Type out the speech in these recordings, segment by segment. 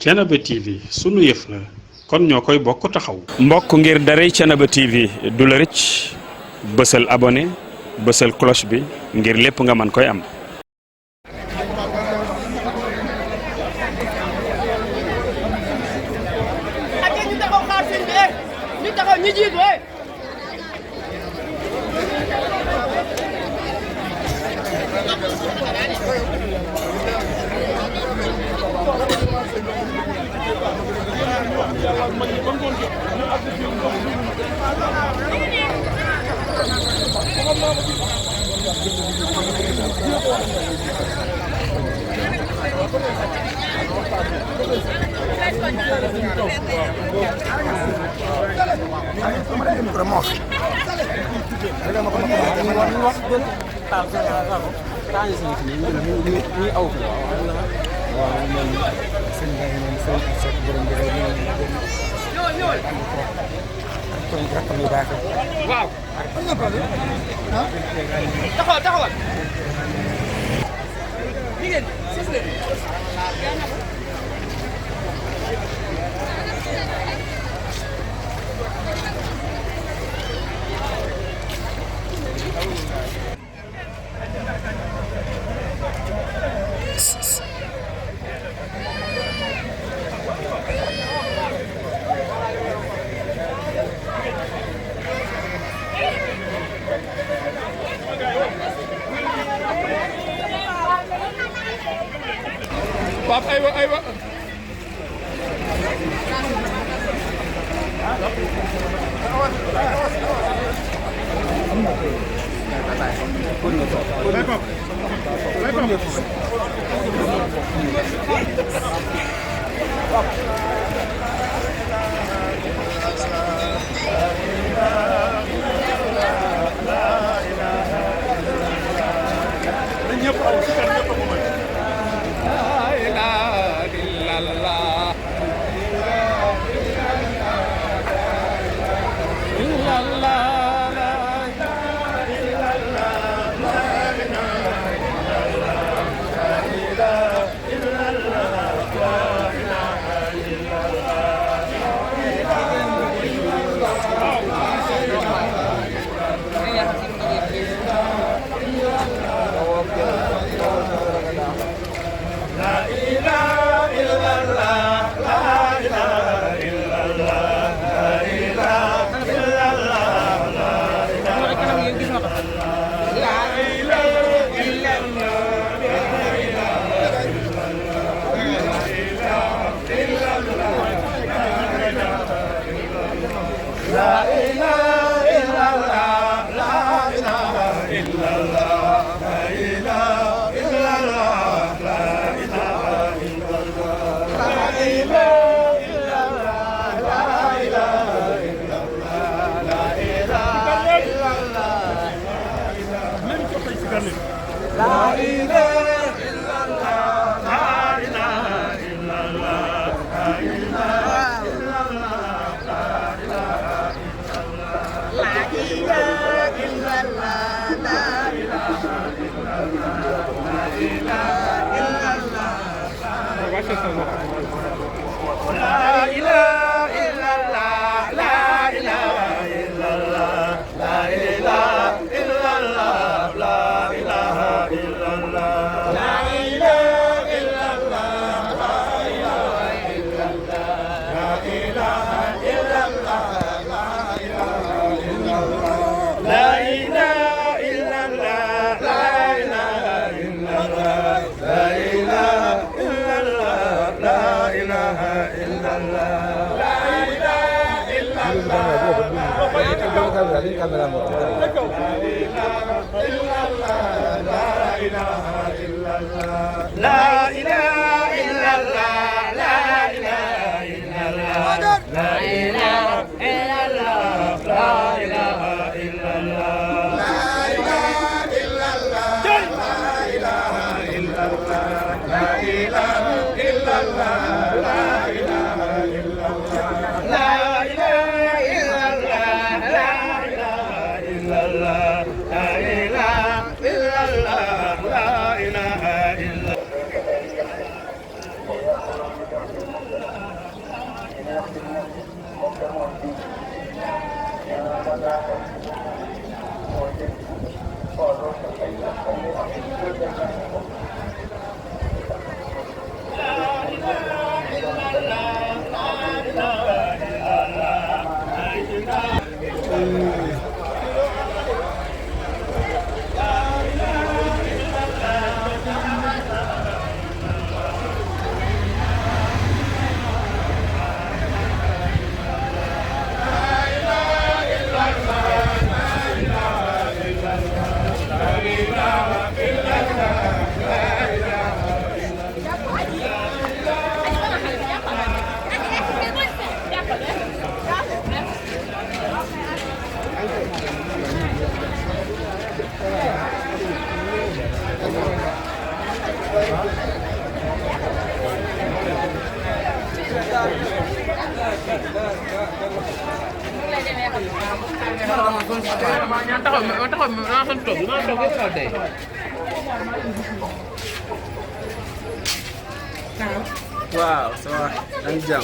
Thiénaba TV sunu yëf la kon ñoo koy bokk taxaw. mbokk ngir daray Thiénaba TV du la rëcc bësal abonné bësal cloche bi ngir lépp nga mën koy am. Wow. Taxawal. Jigéen sis leen. Pap aywa. Wow, so ang jam.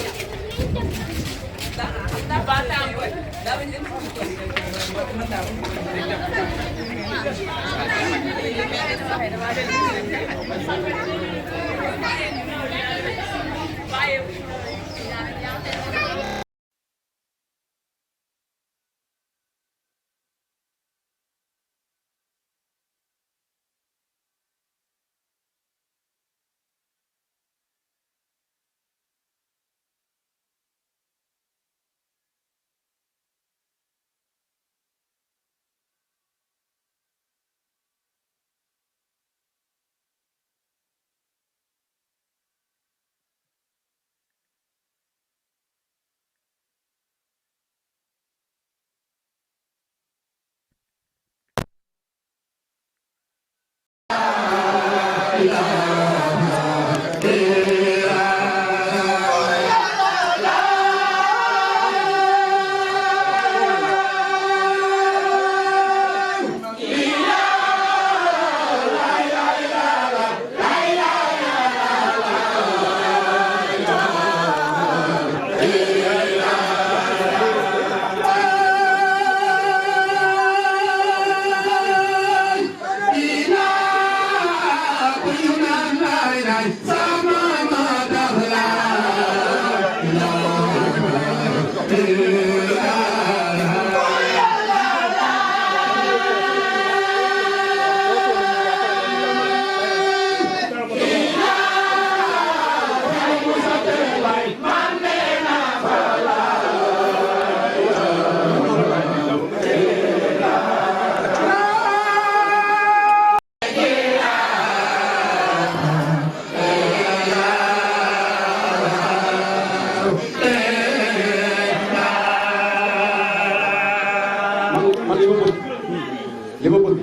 li ma bëgg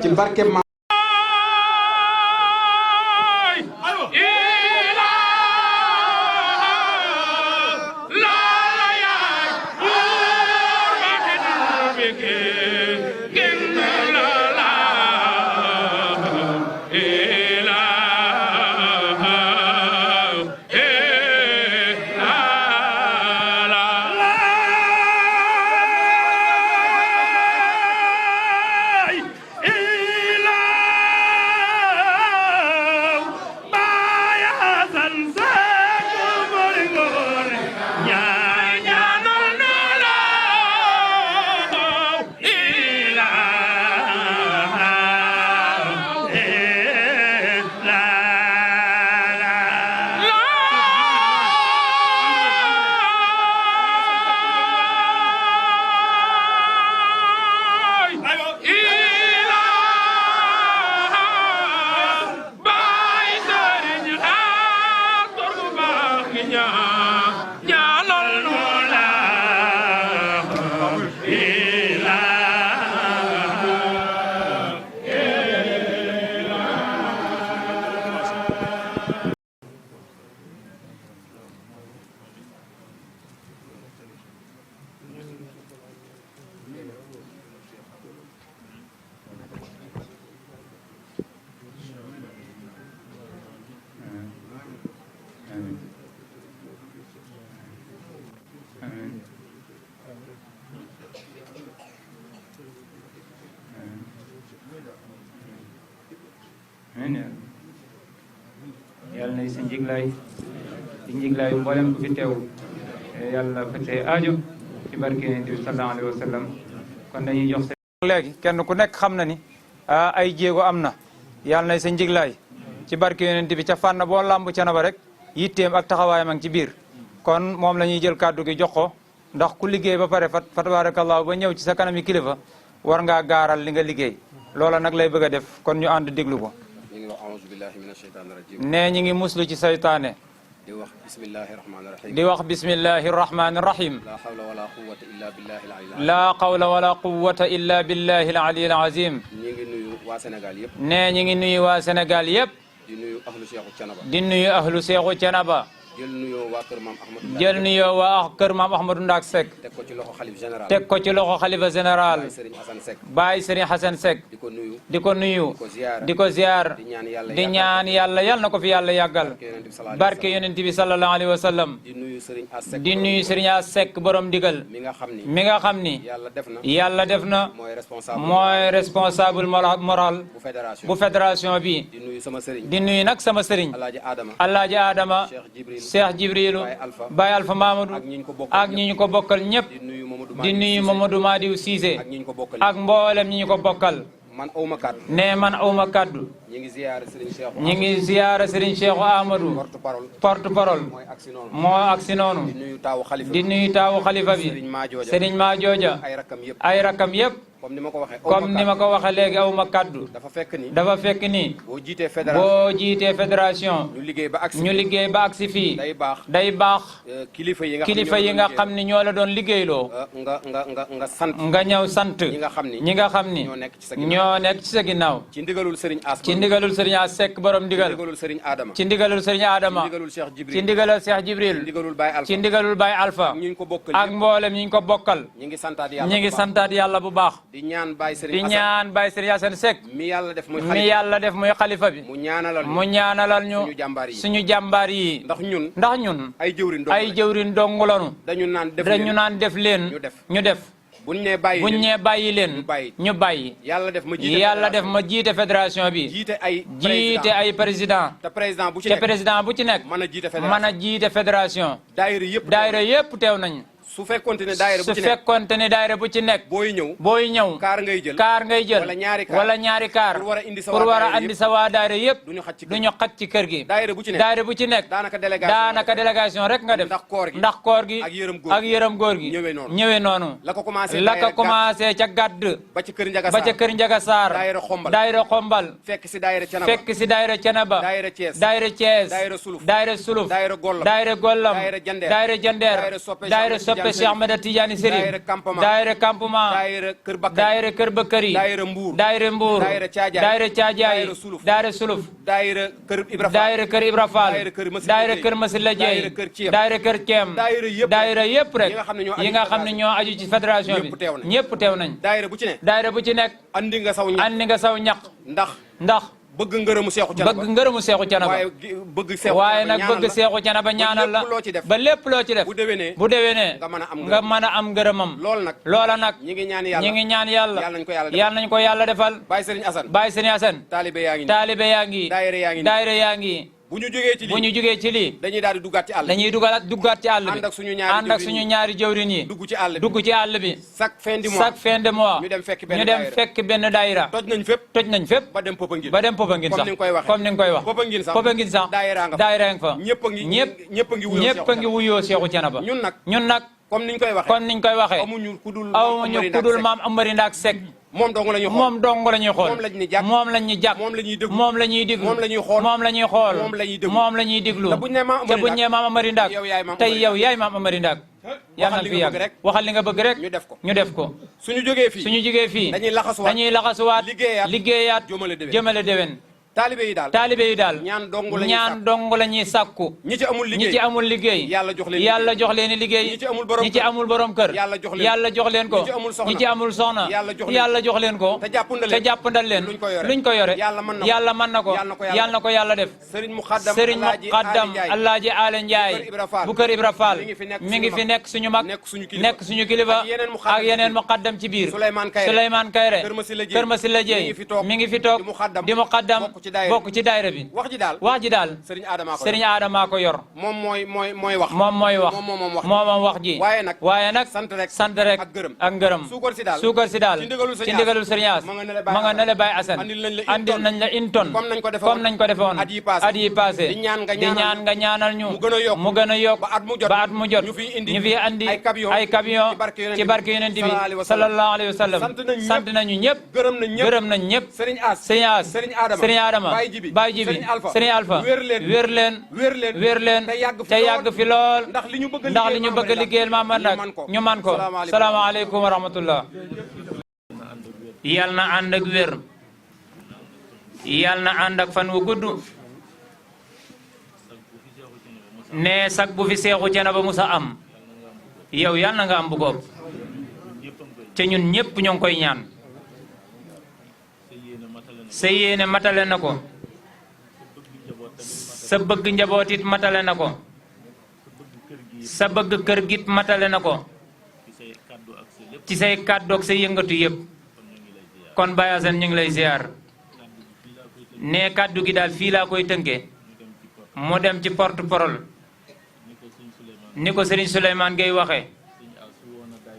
ci barke ma yàlla na sa njiglaay di njiglaay mboolem ku fi teew yàlla fete aajo ci barke Yonent bi sallallahu alayhi wa sallam kon dañuy jox léegi kenn ku nekk xam na ni ay jéego am na yàlla na sa njiglaay ci barke Yonent bi ca fànn boo làmb ca na ba rek yitteem ak taxawaayam ak ci biir kon moom la ñuy jël kàddu gi jox ko ndax ku liggéey ba pare fa tabarakallahu ba ñëw ci sa kanami kilifa war ngaa gaaral li nga liggéey loola nag lay bëgg a def kon ñu ànd déglu ko nee ñi ngi muslu ci saytaane di wax bismillahi rahmaani rahim di wax bismillahi rahmaani rahim la hawla wala quwwata illa billahi al-ali laa qawla wala quwwata illa billahi al-ali al-azim ñi ngi nuyu waa Sénégal yëpp nee ñi ngi nuyu waa Sénégal yëpp di nuyu ahlu Seexu Canaba di nuyu ahlu Seexu Canaba jël nuyoo waa kër maam Ahmadou jël nuyoo waa kër maam Ahmadou Ndak Seck teg ko ci loxo xalif général teg ko ci loxo xalifa général Baye Serigne Assane Seck Baye Serigne Hassan Seck di ko nuyu di ko nuyu ziyaara di ko ziyaar di ñaan yàlla di ñaan yàlla yal na ko fi yàlla yàggal barke yonent bi sallallahu alayhi wa sallam di nuyu Serigne As Seck di nuyu Serigne As Seck borom digal mi nga xam ni yàlla def na mooy responsable moral bu fédération bi di nuyu sama Serigne di nuyu nag sama Serigne Alaaji Adama Cheikh Jibrilu Baye Alpha Mamadou ak ñi ñu ko bokkal ñëpp di nuyu Mamadou Madiou Cissé ak mboolem ñi ñu ko bokkal man awma kaddu ne man awma kaddu ñi ngi ziyaara Serigne Cheikh ñi ngi ziyaara Serigne Cheikh Amadou porte parole moo agsi noonu di nuyu taawu xalifa bi Serigne Madiodia ay rakam yëpp comme ni ma ko waxee léegi awma kaddu dafa fekk ni boo jiitee fédération ñu liggéey ba agsi fii day baax kilifa yi nga xam ni ñoo la doon liggéeyloo nga ñëw sant ñi nga xam ni ñoo nekk ci sa ginnaaw ci ndigalul Serigne As Seck borom ndigal ci ndigalul Serigne Adama ci ndigalul Cheikh Jibril ci ndigalul Baye Alpha ak mboolem ñi ñu ko bokkal ñi ngi santaat yàlla bu baax di ñaan Baye Serigne Assane Seck mi yàlla def muy xalifa bi mu ñaanalal ñu suñu jàmbaar yi ndax ñun ay jëwrin dong lanu dañu naan def leen ñu def buñ nee bàyyi leen ñu bàyyi yàlla def ma jiite fédération bi jiite ay président te président bu ci nekk mën a jiite fédération daayira yëpp teew nañ su fekkonte ne daayira bu ci nekk booy ñëw kaar ngay jël wala ñaari kaar pour war a andi sa waa daayira yëpp duñu xaj ci kër gi daayira bu ci nekk daanaka délégation rek nga def ndax koor gi ak yërëm góor gi ñëwee noonu la ko commencé ca gàdd ba ca kër Njaga Saar daayira xombal fekk si daayira Cenaba daayira Thiès daayira Suluf daayira Gollam daayira Jandeer daayira soppe Cheikh Ahmed Tidiane Serif daayira campement daayira Kër Bakari daayira Mbour daayira Caajaay daayira Suluf daayira Kër Ibra Fall daayira Kër Masila Jeey daayira Kër Ceem daayira yëpp rek yi nga xam ne ñoo aju ci fédération bi ñëpp teew nañ daayira bu ci nekk andi nga saw ñaq ndax bëgg ngërëmu seexu Canaba waaye nag bëgg seexu Canaba ñaanal la ba lépp loo ci def bu déwénee nga mën a am ngërëmam loola nag ñi ngi ñaan yàlla yàlla nañ ko yàlla defal Baye Serigne Assane taalibe yaa ngi daayira yaa ngi bu ñu jógee ci lii dañuy daal di duggaat ci àll bi ànd ak suñu ñaari jëwrin yi dugg ci àll bi chaque fin de mois ñu dem fekk benn daayira toj nañ fépp ba dem Popenguine sax comme ni nga koy wax Popenguine sax daayira nga fa ñëpp a ngi wuyoo Seexu Canaba ñun nag comme niñ koy waxee amuñu kudul maam Amari Ndak Seck moom dong la ñuy xool moom lañ ñu jàkk moom la ñuy diglu moom la ñuy xool moom la ñuy diglu te buñ nee maam Amari Ndak tey yow yaay maam Amari Ndak yàlla na fi yàgg waxal li nga bëgg rek ñu def ko suñu jógee fii dañuy laxasuwaat liggéeyaat jëmale déwén taalibe yi daal ñaan dong la ñuy sàkku ñi ci amul liggéey yàlla jox leen liggéey ñi ci amul borom kër yàlla jox leen ko ñi ci amul soxna yàlla jox leen ko te jàppandal leen luñ ko yore yàlla mën na ko yàlla na ko yàlla def Serigne Muqaddam Alaaji Ale Njaay bu kër Ibra Fall mi ngi fi nekk suñu mag nekk suñu kilifa ak yeneen muqaddam ci biir Souleymane Kayre Kër Masila Jeey mi ngi fi toog di muqaddam bokk ci daayira bi wax ji daal Serigne Adama ko yor moom mooy wax moom wax ji waaye nag sant rek ak ngërëm suukar si daal ci ndigalul Serigne As ma nga ne la Baye Assane andil nañ la une tonne comme nañ ko defoon at yi passé di ñaan nga ñaanal ñu mu gën a yokk ba at mu jot ñu fi andi ay camion ci barke yonent bi sallallahu alayhi wa sallam sant nañu ñëpp gërëm nañ ñëpp Serigne As Serigne Adama Baye Jibi Serigne Alpha wér leen te yàgg fi lool ndax li ñu bëgg liggéeyal Maam Amari Ndak ñu man ko salaamaaleykum wa rahmatullah yal na ànd ak wér yal na ànd ak fan wu gudd ne sag bu fi seexu Thiénaba musa am yow yal na nga am bu ko ëpp te ñun ñëpp ñoo ngi koy ñaan sa yéene matale na ko sa bëgg njaboot it matale na ko sa bëgg kër git matale na ko ci say kàddu ak sa yëngatu yëpp kon Baye Assane ñu ngi lay ziar ne kàddu gi daal fii laa koy tënke mu dem ci porte parole ni ko Serigne Souleymane Gueye waxe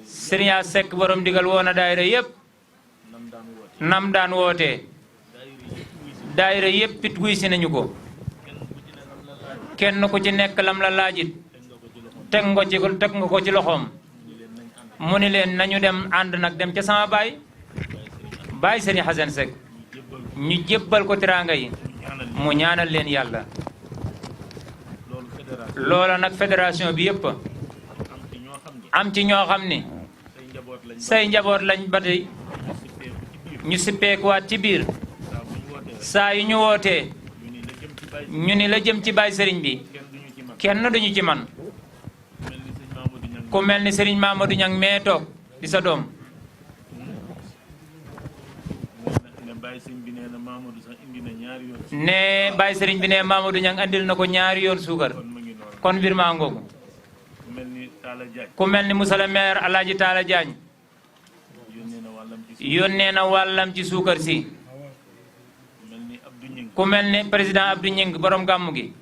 Serigne a Seck borom digal woon na daayira yëpp nam daan wootee daayira yëpp it wuy si nañu ko kenn ku ci nekk lam la laajit teg nga ko ci loxoom mu ni leen nañu dem ànd nag dem ca sama baay Serigne Assane Seck ñu jébbal ko teraanga yi mu ñaanal leen yàlla loola nag fédération bi yëpp am ci ñoo xam ni say njaboot lañ ba tey ñu sippeekuwaat ci biir saa yu ñu wootee ñu ni la jëm ci baay Serigne bi kenn duñu ci man ku mel ni Serigne Mamadou Niang mee toog di sa doom ne Baye Serigne bi ne Mamadou Niang andil na ko ñaari yoon suukar kon mbir maa ngoogu ku mel ni Moussa le maire Alaaji Taala Jaañ yónnee na wàllam ci suukar si ku mel ni président Abdou Ñing borom gàmmu gi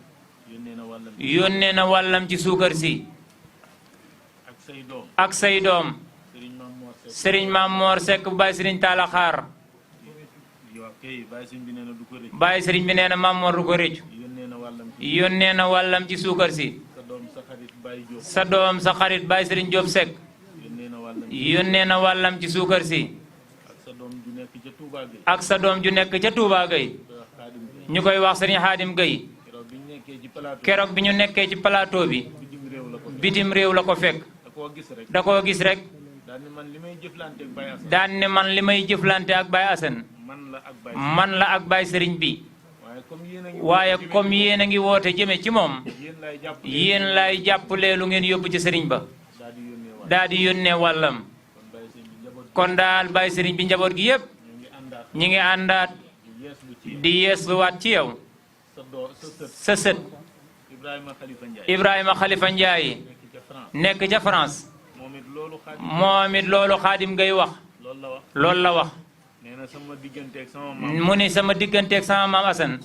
yónnee na wàllam ci suukar si ak say doom Serigne Mamor Seck bu Baye Serigne Taala Xaar Baye Serigne bi nee na Mamor du ko rëccu yónnee na wàllam ci suukar si sa doom sa xarit Baye Serigne Diop Seck yónnee na wàllam ci suukar si ak sa doom ju nekk ca Touba Gueye ñu koy wax Serigne Khadim Gueye keroog bi ñu nekkee ci plateau bi bitim réew la ko fekk da koo gis rek daan ne man li may jëflante ak Baye Assane man la ak Baye Serigne bi waaye comme yéen a ngi woote jëme ci moom yéen lay jàppalee lu ngeen yóbbu ci Serigne ba daal di yónnee wàllam kon daal Baye Serigne bi njaboot gi yëpp ñi ngi àndaat di yeesluwaat ci yow sa sët Ibrahima Khalifa Ndiaye nekk ca France moom it loolu Khadim Gueye wax loolu la wax mu ni sama digganteeg sama maam Assane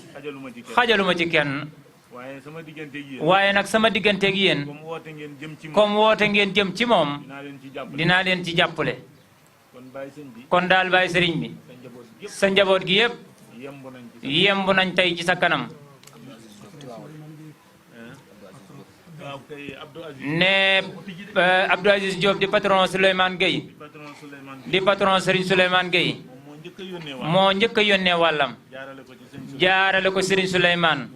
xajaluma ci kenn waaye nag sama digganteeg yéen comme woote ngeen jëm ci moom dinaa leen ci jàppale kon daal Baye Serigne bi sa njaboot gi yëpp yemb nañ tey ci sa kanam ne Abdou Aziz Diop di patron Souleymane Gueye di patron Serigne Souleymane Gueye moo njëkk a yónnee wàllam jaarale ko Serigne Souleymane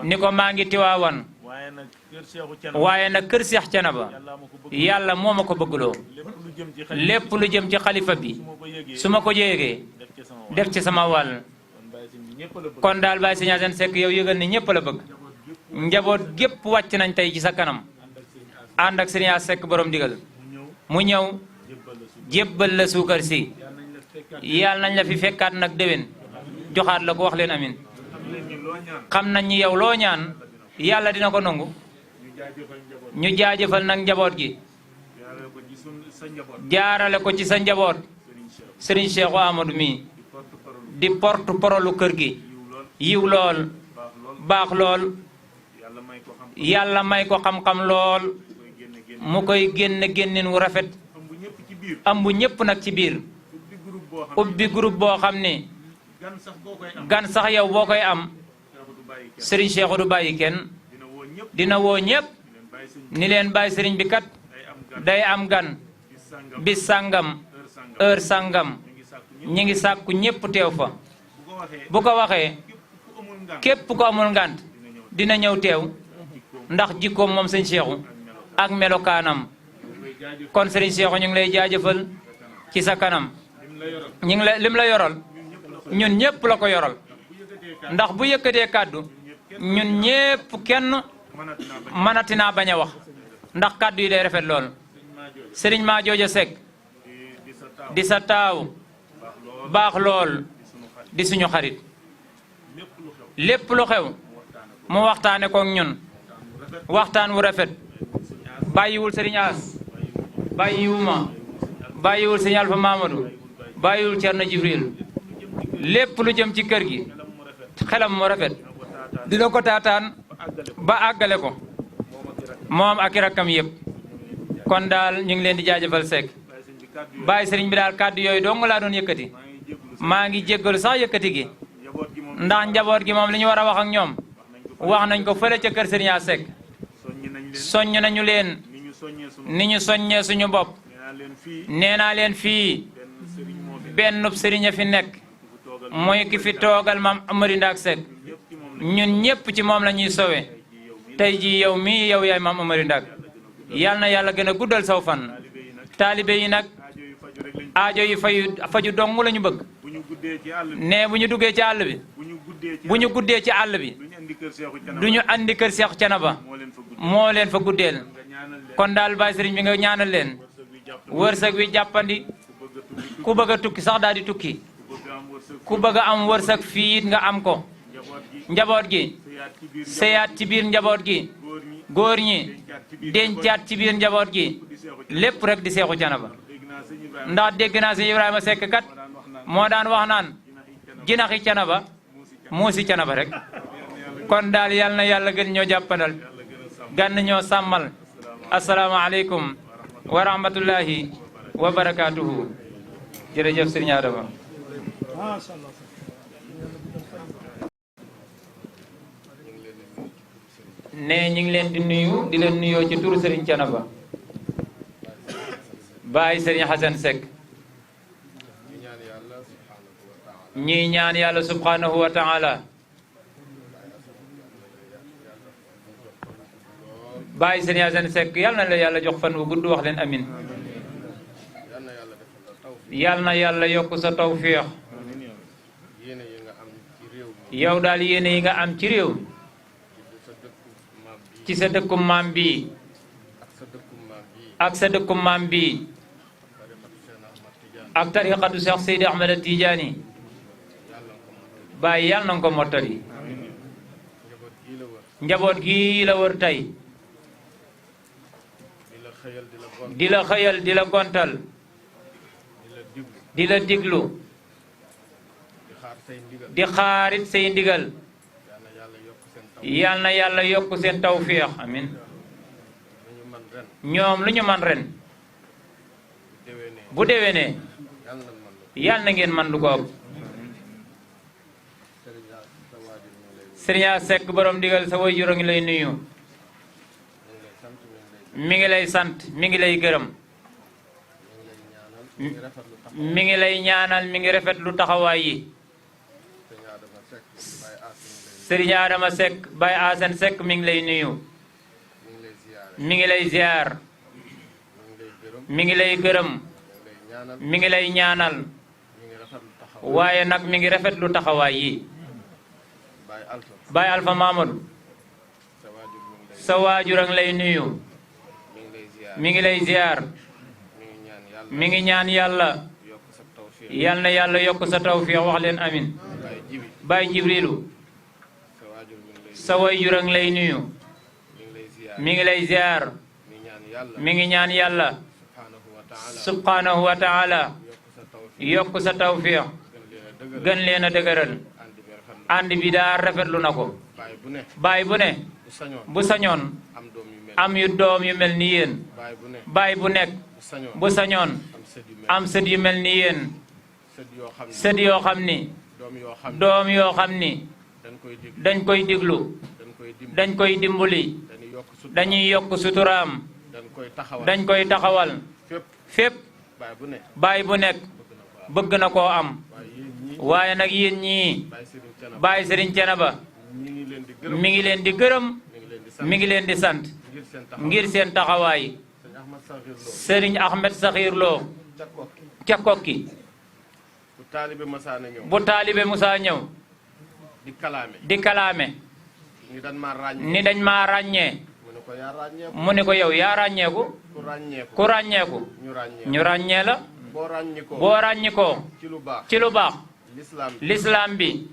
ni ko maa ngi Tiwaawan waaye nag kër Seex Thiénaba yàlla moo ma ko bëggloo lépp lu jëm ci xalifa bi su ma ko yéegee def ci sama wàll kon daal Baye Serigne Assane Seck yow yëgal ni ñëpp la bëgg njaboot gépp wàcc nañ tey ci sa kanam ànd ak Serigne Seck borom digal mu ñëw jébbal la suukar si yàlla nañ la fi fekkaat nag déwén joxaat la ko wax leen amin xam nañ ni yow loo ñaan yàlla dina ko nangu ñu jaajëfal nag njaboot gi jaarale ko ci sa njaboot Serigne Cheikh Amadou mi di porte parole kër gi yiw lool baax lool yàlla may ko xam-xam lool mu koy génnin wu rafet am bu ñëpp nag ci biir ubbi groupe boo xam ne gan sax yow boo koy am Serigne Cheikh du bàyyi kenn dina woo ñëpp ni leen Baye Serigne bi kat day am gan bis sàngam heure sàngam ñi ngi sàkku ñëpp teew fa bu ko waxee képp ko amul ngant dina ñëw teew ndax jikkoom moom sëñ Cheikhu ak melokaanam kon Serigne Cheikhu ñu ngi lay jaajëfal ci sa kanam ñu ngi lim la yoral ñun ñëpp la ko yoral ndax bu yëkkatee kàddu ñun ñëpp kenn mënati naa bañ a wax ndax kàddu yi day rafet lool sëriñ maa jooja Seck di sa taaw baax lool di suñu xarit lépp lu xew mu waxtaane ko ak ñun waxtaan wu rafet bàyyiwul sëriñ As bàyyiwuma bàyyiwul sëriñ Alpha Mamadou bàyyiwul Cerno Jibril lépp lu jëm ci kër gi xelam mu rafet dina ko taataan ba àggale ko moom ak i rakkam yëpp kon daal ñu ngi leen di jaajëfal Seck bàyyi sëriñ bi daal kàddu yooyu dong laa doon yëkkati maa ngi jéggalu sax yëkkati gi ndax njaboot gi moom li ñu war a wax ak ñoom wax nañ ko fële ca kër sëriñ A Seck soññ nañu leen ni ñu soññee suñu bopp nee naa leen fii benn sëriñ a fi nekk mooy ki fi toogal maam Amary Ndaak Seck ñun ñëpp ci moom la ñuy sowe tey jii yow mii yow yaay maam Amary Ndaak yal na yàlla gën a guddal saw fan taalibe yi nag aajo yi faju dong la ñu bëgg ne bu ñu duggee ci àll bi bu ñu guddee ci àll bi du ñu andi kër Seex Canaba moo leen fa guddeel kon daal baay sëriñ bi nga ñaanal leen wërsëg wi jàppandi ku bëgg a tukki sax daal di tukki ku bëgg a am wërsëg fii it nga am ko njaboot gi seyaat ci biir njaboot gi góor ñi dencaat ci biir njaboot gi lépp rek di Seexu Canaba ndax dégg naa si Ibrahima Seck kat moo daan wax naan jinaxi Canaba muusi Canaba rek kon daal yal na yàlla gën ñoo jàppandal gën ñoo sàmmal asalaamaaleykum wa rahmatullahi wa barakaatuhu jërëjëf sëriñ Adama ne ñu ngi leen di nuyu di leen nuyoo ci turu sëriñ Canaba baay sëriñ Xasan Seck ñuy ñaan yàlla subhanahu wa taala baay sëriñ Xasan Seck yal na la yàlla jox fan wu gudd wax leen amin yal na yàlla yokk sa tawfiix yow daal yéene yi nga am ci réew ci sa dëkkum maam bi ak sa dëkkum maam bi ak tariqatu Cheikh Seydi Ahmed Tidiane bàyyi yàlla na nga ko mottali njaboot gi la wër tey di la xëyal di la gontal di la diglu di xaarit say ndigal yal na yàlla yokk seen tawfiix amin ñoom lu ñu man ren bu déwénee yal na ngeen man lu ko ëpp Sëriñ Seck borom digal sa waajur a ngi lay nuyu mi ngi lay sant mi ngi lay gërëm mi ngi lay ñaanal mi ngi rafet lu taxawaay yi Sëriñ Adama Seck Baye Asan Seck mi ngi lay nuyu mi ngi lay ziar mi ngi lay gërëm mi ngi lay ñaanal waaye nag mi ngi rafet lu taxawaay yi Baye Alpha Mamadou sa waajur a ngi lay nuyu mi ngi lay ziar mi ngi ñaan yàlla yal na yàlla yokk sa tawfiix wax leen amin Baye Jibrilu sa waajur a ngi lay nuyu mi ngi lay ziar mi ngi ñaan yàlla subhanahu wa taala yokk sa tawfiix gën leen a dëgëral ànd bi daa rafetlu na ko baay bu ne bu sañoon am yu doom yu mel ni yéen baay bu nekk bu sañoon am sët yu mel ni yéen sët yoo xam ni doom yoo xam ni dañ koy diglu dañ koy dimbali dañuy yokk suturaam dañ koy taxawal fépp baay bu nekk bëgg na koo am waaye nag yéen ñii Baye Serigne Thiénaba mi ngi leen di gërëm mi ngi leen di sant ngir seen taxawaay Serigne Ahmed Sakhir Lo ca Kokki bu taalibe Musaa ñëw di kalaame ni dañ maa ràññee mu ne ko yow yaa ràññeeku ku ràññeeku ñu ràññee la boo ràññikoo ci lu baax l'islam bi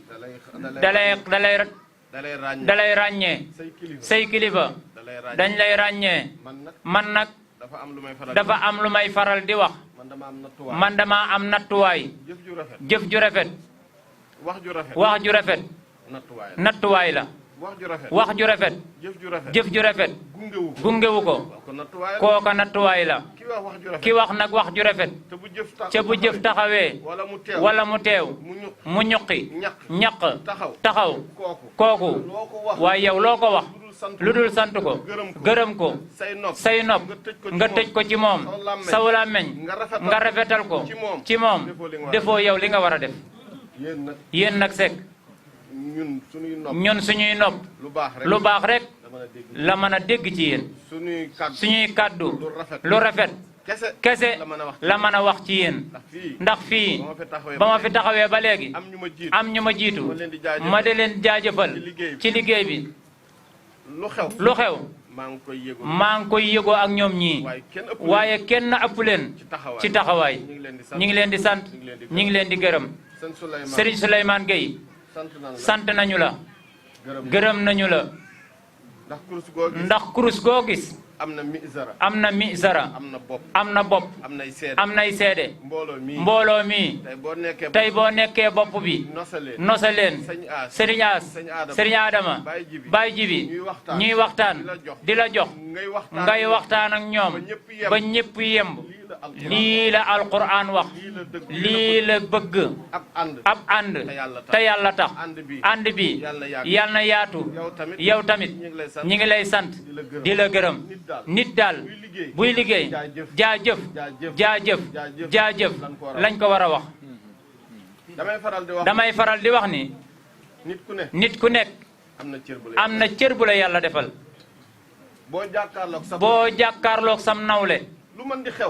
dalay ràññee say kilifa dañ lay ràññee man nag dafa am lu may faral di wax man dama am nattuwaay jëf ju rafet wax ju rafet nattuwaay la wax ju rafet jëf ju rafet gungewu ko kooka nattuwaay la ki wax nag wax ju rafet ca bu jëf taxawee wala mu teew mu ñuqi ñaq taxaw kooku waaye yow loo ko wax lu dul sant ko gërëm ko say nopp nga tëj ko ci moom saw làmmiñ nga rafetal ko ci moom defoo yow li nga war a def yéen nag Seck ñun suñuy nopp lu baax rek la mën a dégg ci yéen suñuy kàddu lu rafet kese la mën a wax ci yéen ndax fii ba ma fi taxawee ba léegi am ñu ma jiitu ma di leen jaajëfal ci liggéey bi lu xew maa ngi koy yëgoo ak ñoom ñii waaye kenn ëpp leen ci taxawaay ñi ngi leen di sant ñi ngi leen di gërëm Serigne Souleymane Gueye sant nañu la gërëm nañu la ndax kurus goo gis am na misara am na bopp am nay seede mbooloo mi tey boo nekkee bopp bi nosa leen Serigne As Serigne Adama Baye Jibi ñuy waxtaan di la jox ngay waxtaan ak ñoom ba ñëpp yemb lii la alquran wax lii la bëgg ab ànd te yàlla tax ànd bi yal na yaatu yow tamit ñi ngi lay sant di la gërëm nit daal buy liggéey jaajëf lañ ko war a wax damay faral di wax ni nit ku nekk am na cër bu la yàlla defal boo jàkkaarloog sam nawle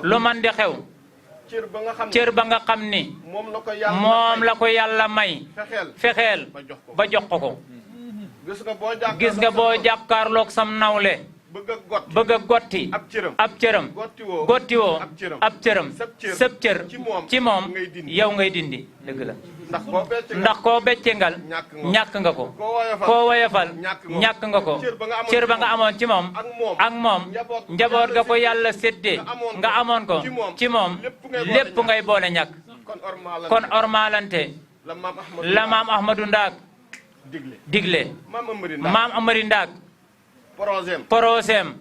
lu man di xew cër ba nga xam ni moom la ko yàlla may fexeel ba jox ko gis nga boo jàkkaarloog sam nawle bëgg a gotti ab cëram gottiwoo ab cëram sëb cër ci moom yow ngay dindi dëgg la ndax koo beccengal ñàkk nga ko koo woyofal ñàkk nga ko cër ba nga amoon ci moom ak moom njaboot ga ko yàlla séddee nga amoon ko ci moom lépp ngay boole ñàkk kon ormalante la maam Ahmadou Ndaak digle maam Amari Ndaak poroseem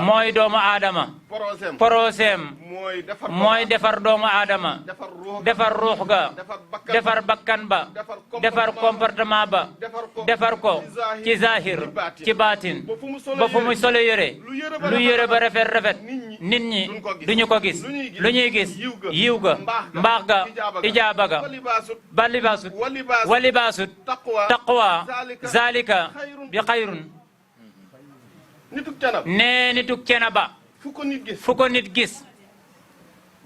mooy doomu aadama poroseem mooy defar doomu aadama defar ruux ga defar bakkan ba defar comportement ba defar ko ci zahir ci baatin ba fu mu solo yére lu yére ba rafet nit ñi duñu ko gis lu ñuy gis yiw ga mbaax ga ijaaba ga ba libaasut wa libaasut taqwa zalika bi xayrun nee nituk Cenaba fu ko nit gis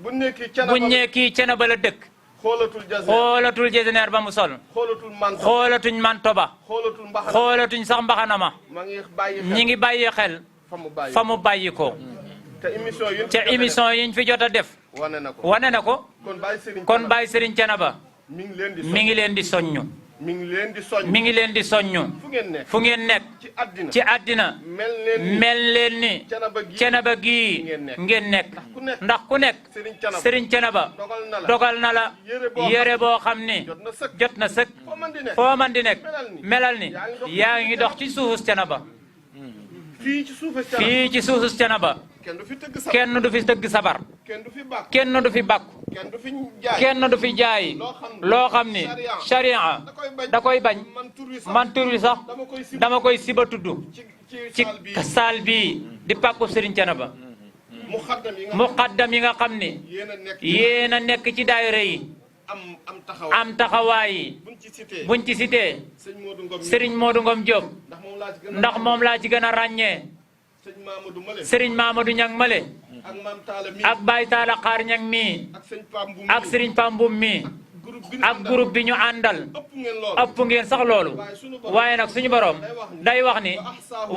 bu nekkii Cenaba la dëkk xoolatul jesineer ba mu sol xoolatuñ manto ba xoolatuñ sax mbaxana ma ñi ngi bàyyi xel fa mu bàyyi ko ca émission yiñ fi jot a def wane na ko kon Baye Serigne Cenaba mi ngi leen di soññu mi ngi leen di soññu fu ngeen nekk ci àddina mel leen ni Cenaba gii ngeen nekk ndax ku nekk Serigne Cenaba dogal na la yére boo xam ni jot na sëkk foo man di nekk melal ni yaa ngi dox ci suufus Cenaba fii ci suufus Cenaba kenn du fi tëgg sabar kenn du fi bàkku kenn du fi jaay loo xam ni sharia da koy bañ man tur wi sax dama koy siba tudd ci saal bii di pàkku Serigne Cenaba muqaddam yi nga xam ni yéen a nekk ci daayira yi am taxawaay yi buñ ci cité Serigne Modou Ngom Diop ndax moom laa ci gën a ràññee Serigne Mamadou Ñang Male ak Baye Talla Xaar Ñang mii ak Serigne Pamboum mii ak groupe bi ñu àndal ëpp ngeen sax loolu waaye nag suñu borom day wax ni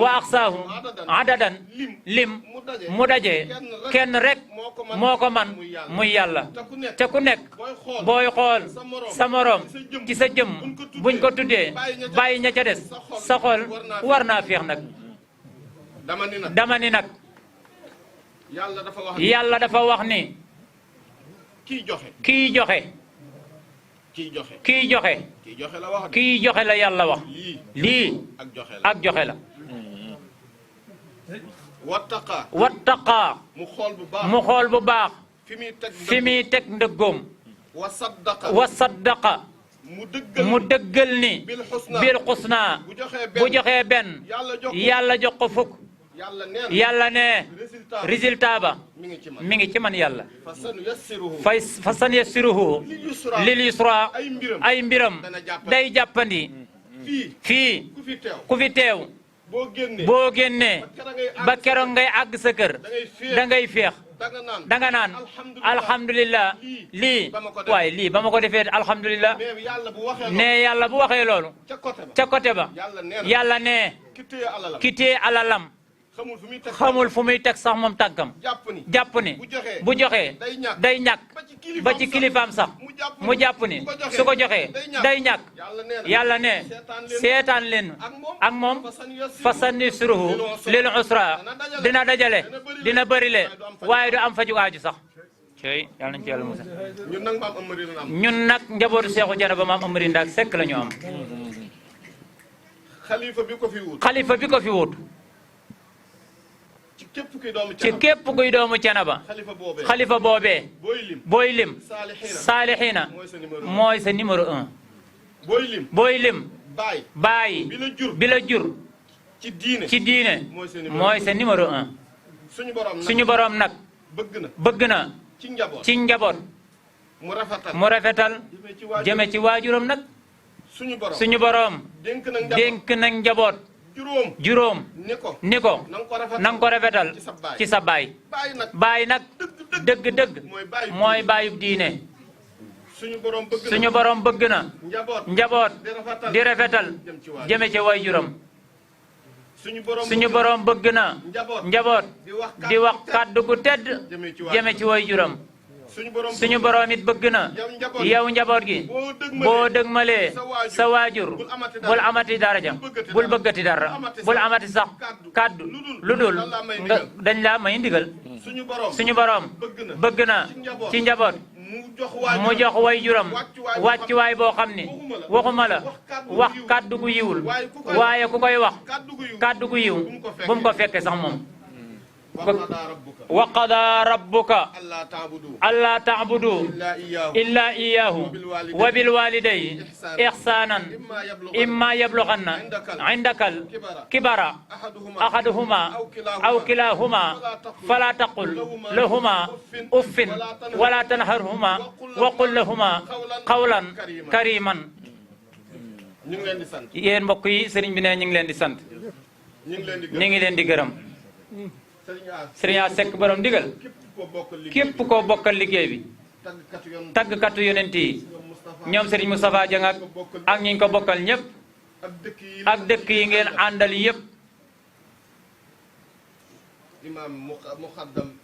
wa axsaahu adadan lim mu daje kenn rek moo ko man muy yàlla te ku nekk booy xool sa morom ci sa jëmm buñ ko tuddee bàyyi ña ca des sa xol war naa féex nag dama ni nag yàlla dafa wax ni kiy joxe kiy joxe la yàlla wax lii ak joxe la wattaqaa mu xool bu baax fi muy teg ndëggoom wa saddaqa mu dëggal ni bil xusnaa bu joxee benn yàlla jox ko fukk yàlla ne résultat ba mi ngi ci man yàlla fa san yassiruhu lil yusra ay mbiram day jàppandi fii ku fi teew boo génnee ba keroog ngay àgg sa kër da ngay féex danga naan alhamdulillah lii waaye lii ba ma ko defee alhamdulillah ne yàlla bu waxee loolu ca côté ba yàlla ne ki téye alalam xamul fu muy teg sax moom tàggam jàpp ni bu joxee day ñàkk ba ci kilifaam sax mu jàpp ni su ko joxee day ñàkk yàlla ne seetaan leen ak moom fasan yusruhu lil usra dina dajale dina bërile waaye du am faju aaju sax cey yàlla nañ ci yàlla musal ñun nag njabootu Seexu Thiénaba maam Amary Ndaak Seck la ñu am xalifa bi ko fi wut ci képp kuy doomu Thiénaba xalifa boobee booy lim saalixiina mooy sa numéro 1 booy lim baay bi la jur ci diine mooy sa numéro 1 suñu borom nag bëgg na ci njaboot mu rafetal jëme ci waajuram nag suñu borom dénk na njaboot juróom ni ko na nga ko rafetal ci sa baay baay nag dëgg-dëgg mooy baayub diine suñu borom bëgg na njaboot di rafetal jëme ci way juróom suñu borom bëgg na njaboot di wax kàddu gu tedd jëme ci way juróom suñu borom it bëgg na yow njaboot gi boo dëgmalee sa waajur bul amati daraja bul bëggati dara bul amati sax kàddu lu dul nga dañ laa may ndigal suñu borom bëgg na ci njaboot mu jox way juram wàccuwaay boo xam ni waxuma la wax kàddu gu yiwul waaye ku koy wax kàddu gu yiw bu mu ko fekke sax moom wa qadaa rabbuka allaa ta'budu illaa iyyaahu wa bil waalidayni ihsaanan immaa yablughanna indakal kibara ahaduhumaa aw kilaahumaa falaa taqul lahumaa uffin walaa tanharhumaa wa qul lahumaa qawlan kariiman. yéen mbokk yi sëriñ bi ne ñu ngi leen di sant ñu ngi leen di gërëm. Sëriñ Seck borom ndigal képp koo bokkal liggéey bi taggkatu yonent yi ñoom Sëriñ Moustapha Dieng ak ñi ko bokkal ñëpp ak dëkk yi ngeen àndal yëpp.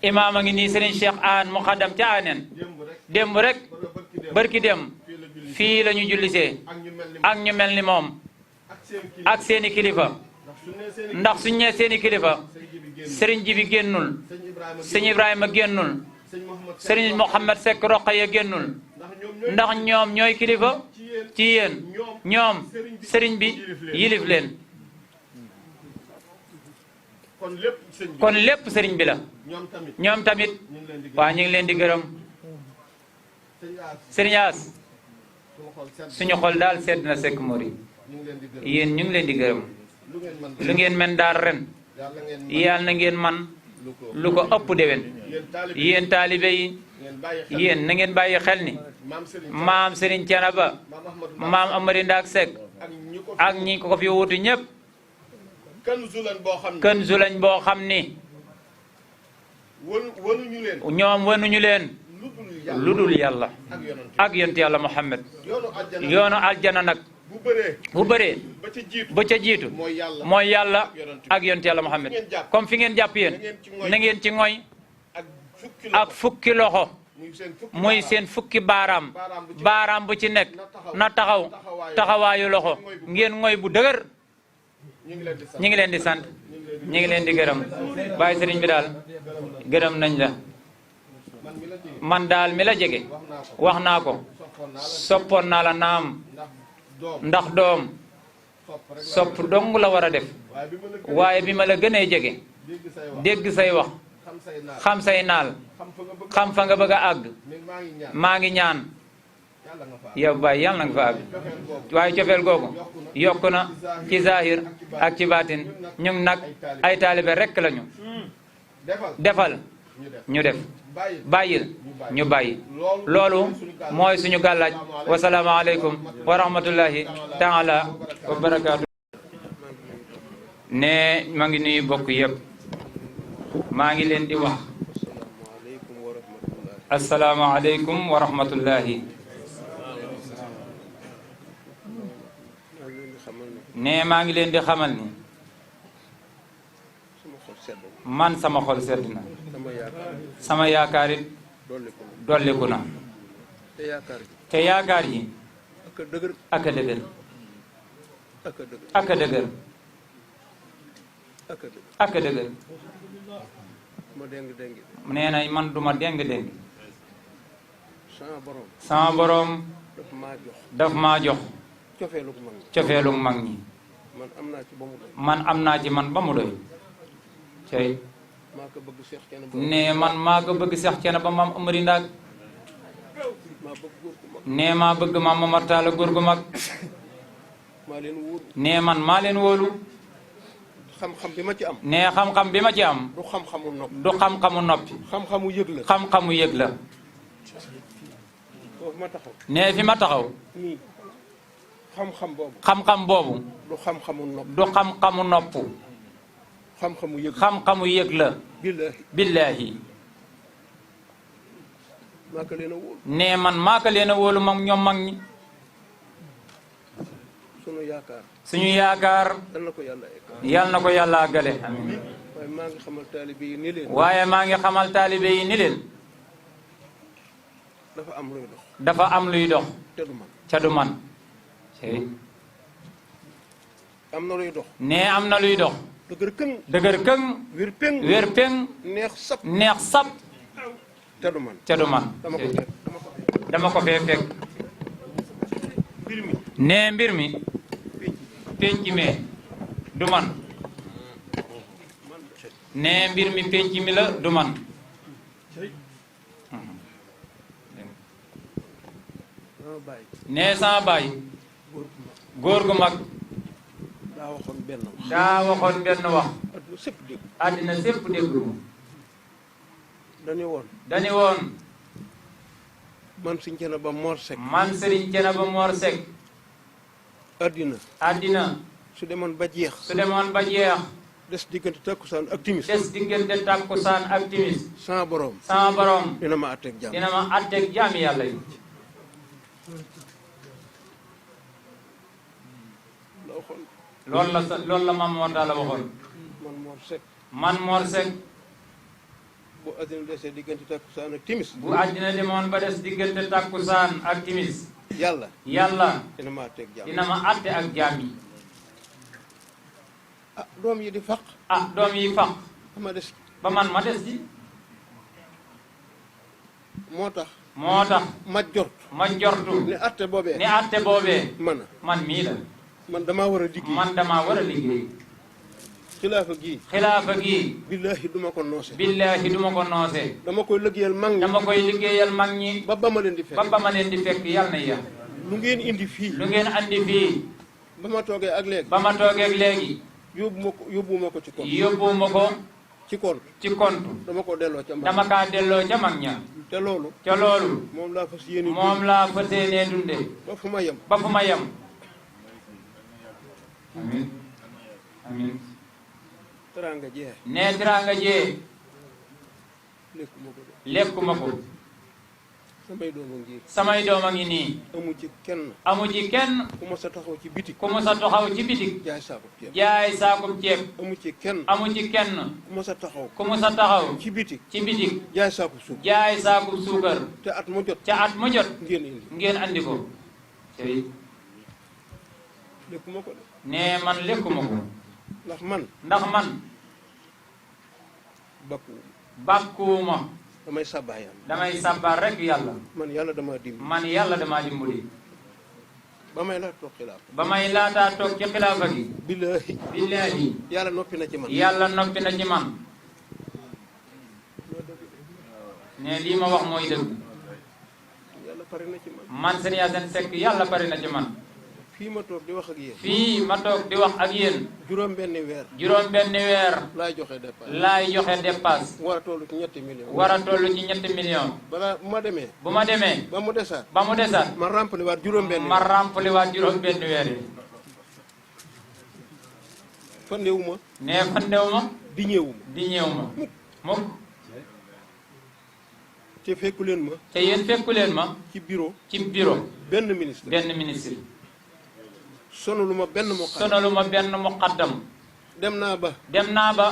imaam a ngi nii Sëriñ Cheikh Aan muqaddam ca Aaneen démb rek barki dem fii la ñu jullisee ak ñu mel ni moom ak seeni kilifa ndax suñ nee seeni kilifa sëriñ Jibi génnul sëñ Ibrahima génnul sëriñ Mouhamed Seck Roqaya génnul ndax ñoom ñooy kilifa ci yéen ñoom sëriñ bi yilif leen kon lépp sëriñ bi la ñoom tamit waa ñu ngi leen di gërëm sëriñ As suñu xol daal sedd na Seck Mori yéen ñu ngi leen di gërëm lu ngeen men daal ren yàlla na ngeen man lu ko ëpp déwén yéen taalibe yi yéen na ngeen bàyyi xel ni maam Serigne Thiénaba maam Amary Ndaak Seck ak ñi ko fi wutu ñëpp kanzu lañ boo xam ni ñoom wanuñu leen lu dul yàlla ak yonent yàlla Muhammad yoonu aljana nag bu bëree ba ca jiitu mooy yàlla ak yonent yàlla Muhammad comme fi ngeen jàpp yéen na ngeen ci ngoy ak fukki loxo muy seen fukki baaraam bu ci nekk na taxaw taxawaayu loxo ngeen ngoy bu dëgër. ñi ngi leen di sant ñi ngi leen di gërëm bàyyi sëriñ bi daal gërëm nañ la man daal mi la jege wax naa ko soppoon naa la naam ndax doom sopp dong la war a def waaye bi ma la gënee jege dégg say wax xam say naal xam fa nga bëgg a àgg maa ngi ñaan yow Baye yàlla na nga fa àgg waaye cofeel googu yokku na ci zahir ak ci baatin ñu nag ay taalibe rekk lañu defal ñu def bàyyil ñu bàyyi loolu mooy suñu gàllaaj wasalaamu aleykum wa rahmatullahi taala wa barakaatu. ne ma ngi nuyu bokk yëpp maa ngi leen di wax asalaamu aleykum wa rahmatullahi. ne maa ngi leen di xamal ni man sama xol sedd na sama yaakaar it dolliku na te yaakaar yi ak a dëgër ak a dëgër ak a dëgër nee na man duma déng sama borom daf maa jox cofeelu mag ñi man am naa ci man ba mu doy cey ne man maa ko bëgg Seex Cene ba maam Amari Ndaag ne maa bëgg maam Mamar Taala góor gu mag ne man maa leen wóolu xam-xam bi ma ci am ne xam-xam bi ma ci am du xam-xamu noppi du xam-xamu noppi xam-xamu yëg la xam-xamu yëg la ne fi ma taxaw nii xam-xam boobu xam-xam boobu du xam-xamu nopp du xam-xamu nopp xam-xamu yëg xam-xamu yëg la billaahi maa ko leen a wóolu ne man maa ko leen a wóolu mag ñoom mag ñi suñu yaakaar yal na ko yàlla àggale amiin waaye maa ngi xamal taalibe yi ni leen waaye maa ngi xamal taalibe yi ni leen dafa am luy dox dafa am luy dox te du man ca du man am na luy dox ne am na luy dox dëgër këng wér péng neex sap te du man ca du man dama ko fee fekk ne mbir mi penc mee du man ne mbir mi penc mi la du man ne sama baay góor gu mag daa waxoon benn wax àddina sépp déglu dani woon man Sëriñ Thiénaba Mor Seck man Sëriñ Thiénaba Mor Seck àddina su demoon ba jeex des diggante takkusaan ak timis sama borom dina ma àtteeg jaami yàlla yi loolu la Maam Mor Talla waxoon man Mor Seck bu àddina desee diggante takkusaan ak timis bu àddina demoon ba des diggante takkusaan ak timis yàlla dina ma àtte ak jaam yi doom yi di faq doom yi faq ma des ba man ma des ji moo tax ma jortu ne àtte boobee man mii la man damaa war a liggéey xilaafa gii billaahi duma ko noose dama koy liggéeyal mag ñi ba ba ma leen di fekk yàlla na yàlla lu ngeen andi fii ba ma toogee ak léegi yóbbuwuma ko ci compte dama kaa delloo ca mag ña te loolu moom laa fas yéenee dunde ba fu ma yem amiin teraanga jee lekkuma ko samay doom a ngi nii amu ci kenn ku ma sa taxaw ci bitik ku mu sa taxaw ci bitik jaay saakub ceeb amu ci kenn ku ma sa taxaw ku mu sa taxaw ci bitik jaay saakub suukar te at mu jot ngeen andi ko tey lekkuma ko de nee man lekkuma ko ndax man bàkkuwuma damay sabba yàlla damay sabba rek yàlla man yàlla dama dimbali ba may laataa toog ci xilaafa gi billaahi yàlla noppi na ci man ne lii ma wax mooy dëgg yàlla pare na ci man Serigne Yacine Seck yàlla pare na ci man fii ma toog di wax ak yéen juróom benni weer laay joxe dépasse war a toll ci ñetti millions balaa bu ma demee ba mu desaat ma rempli waat juróom benni weer yi fandewuma di ñëwuma mukk te fekku leen ma ci bureau benn ministre sonaluma benn muqaddam dem naa ba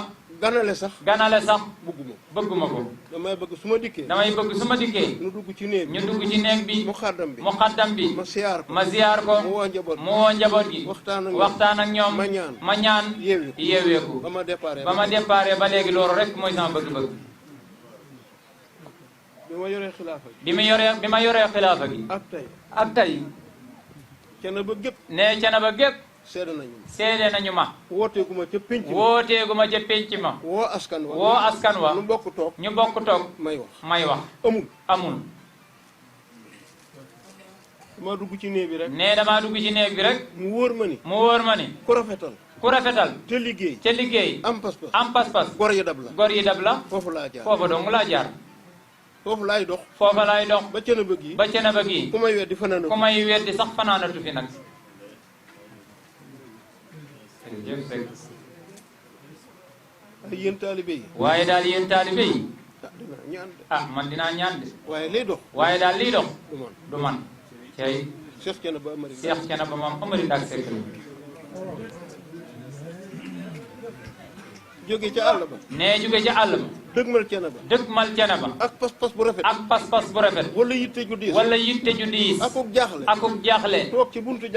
ganale sax bëgguma ko damay bëgg su ma dikkee ñu dugg ci néeg bi muqaddam bi ma ziyaar ko mu woo njaboot gi waxtaan ak ñoom ma ñaan yeeweeku ba ma déparé ba léegi loolu rek mooy sama bëgg-bëgg bi ma yoree xilaafa gi ak tey Thiénaba gépp seede nañu ma wooteeguma ca pénc ma woo askan wa ñu bokk toog may wax amul damaa dugg ci néeg bi rek mu wóor ma ni ku rafetal te liggéey am pas-pas gor yi dab la foofa dong laa jaar foofa laay dox ba Thiénaba gi ku may weddi sax fanaanatu fi nag waaye daal yéen taalibe yi man dinaa ñaan de waaye daal liy dox du man cey Cheikh Thiénaba moom Amary Ndack Seck jóge ca àll ba dëgmal Thiénaba ak pas-pas bu rafet wala yitte ju diis akuk jaaxle toog ci buntu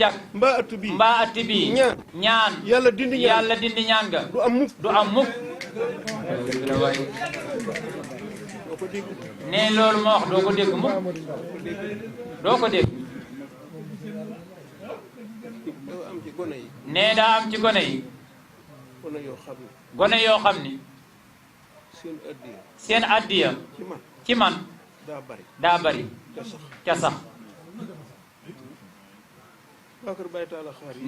jàkk mbaa ëtt bii ñaan yàlla dindi ñaan ga du am mukk ne loolu ma wax doo ko dégg mukk doo ko dégg ne daa am ci gone yi gone yoo xam ni seen addiya ci man daa bari ca sax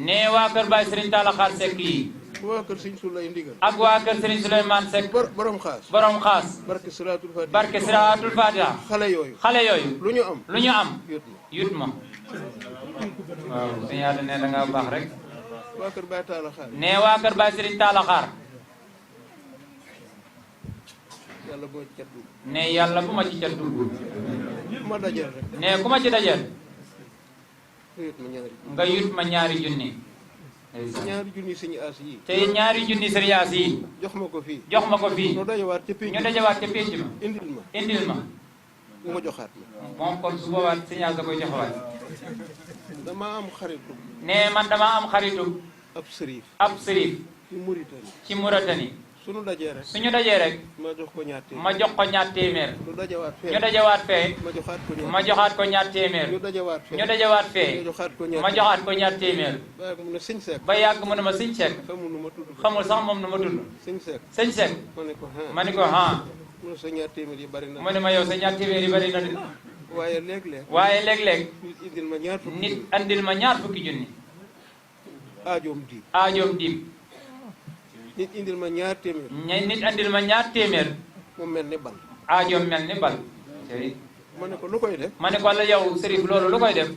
ne waa kër Baye Serigne Talla Xaar Seck yi ak waa kër Serigne Souleymane Seck borom xaas barke Siraatul Fatiha xale yooyu lu ñu am yut ma waaw sëñ yàlla ne da nga baax rek ne waa kër Baye Serigne Talla Xaar ne yàlla bu ma ci cat dugg ne ku ma ci dajeel nga yut ma ñaari junni te ñaari junni sëriñ As yi jox ma ko fii ñu dajawaat ca pénc ma indil ma moom kon su boobaa sëriñ As da koy joxewaat ne man dama am xaritu ab sërif ci Mauritanie suñu dajee rek ma jox ko ñaar téeméer ñu dajawaat fee ma joxaat ko ñaar téeméer ñu dajawaat fee ma joxaat ko ñaar téeméer ba yàgg mu ne ma sëñ Seck xamul sax moom nu ma tudd sëñ Seck ma ni ko mu ne ma yow sa ñaar téeméer yi bari na de waaye léeg-léeg nit andil ma ñaar fukki junni aajoom diib nit andil ma ñaar téeméer mu mel ni bal aajoom mel ni bal ma ne ko lu koy def ma ne ko la yow sërif loolu lu koy def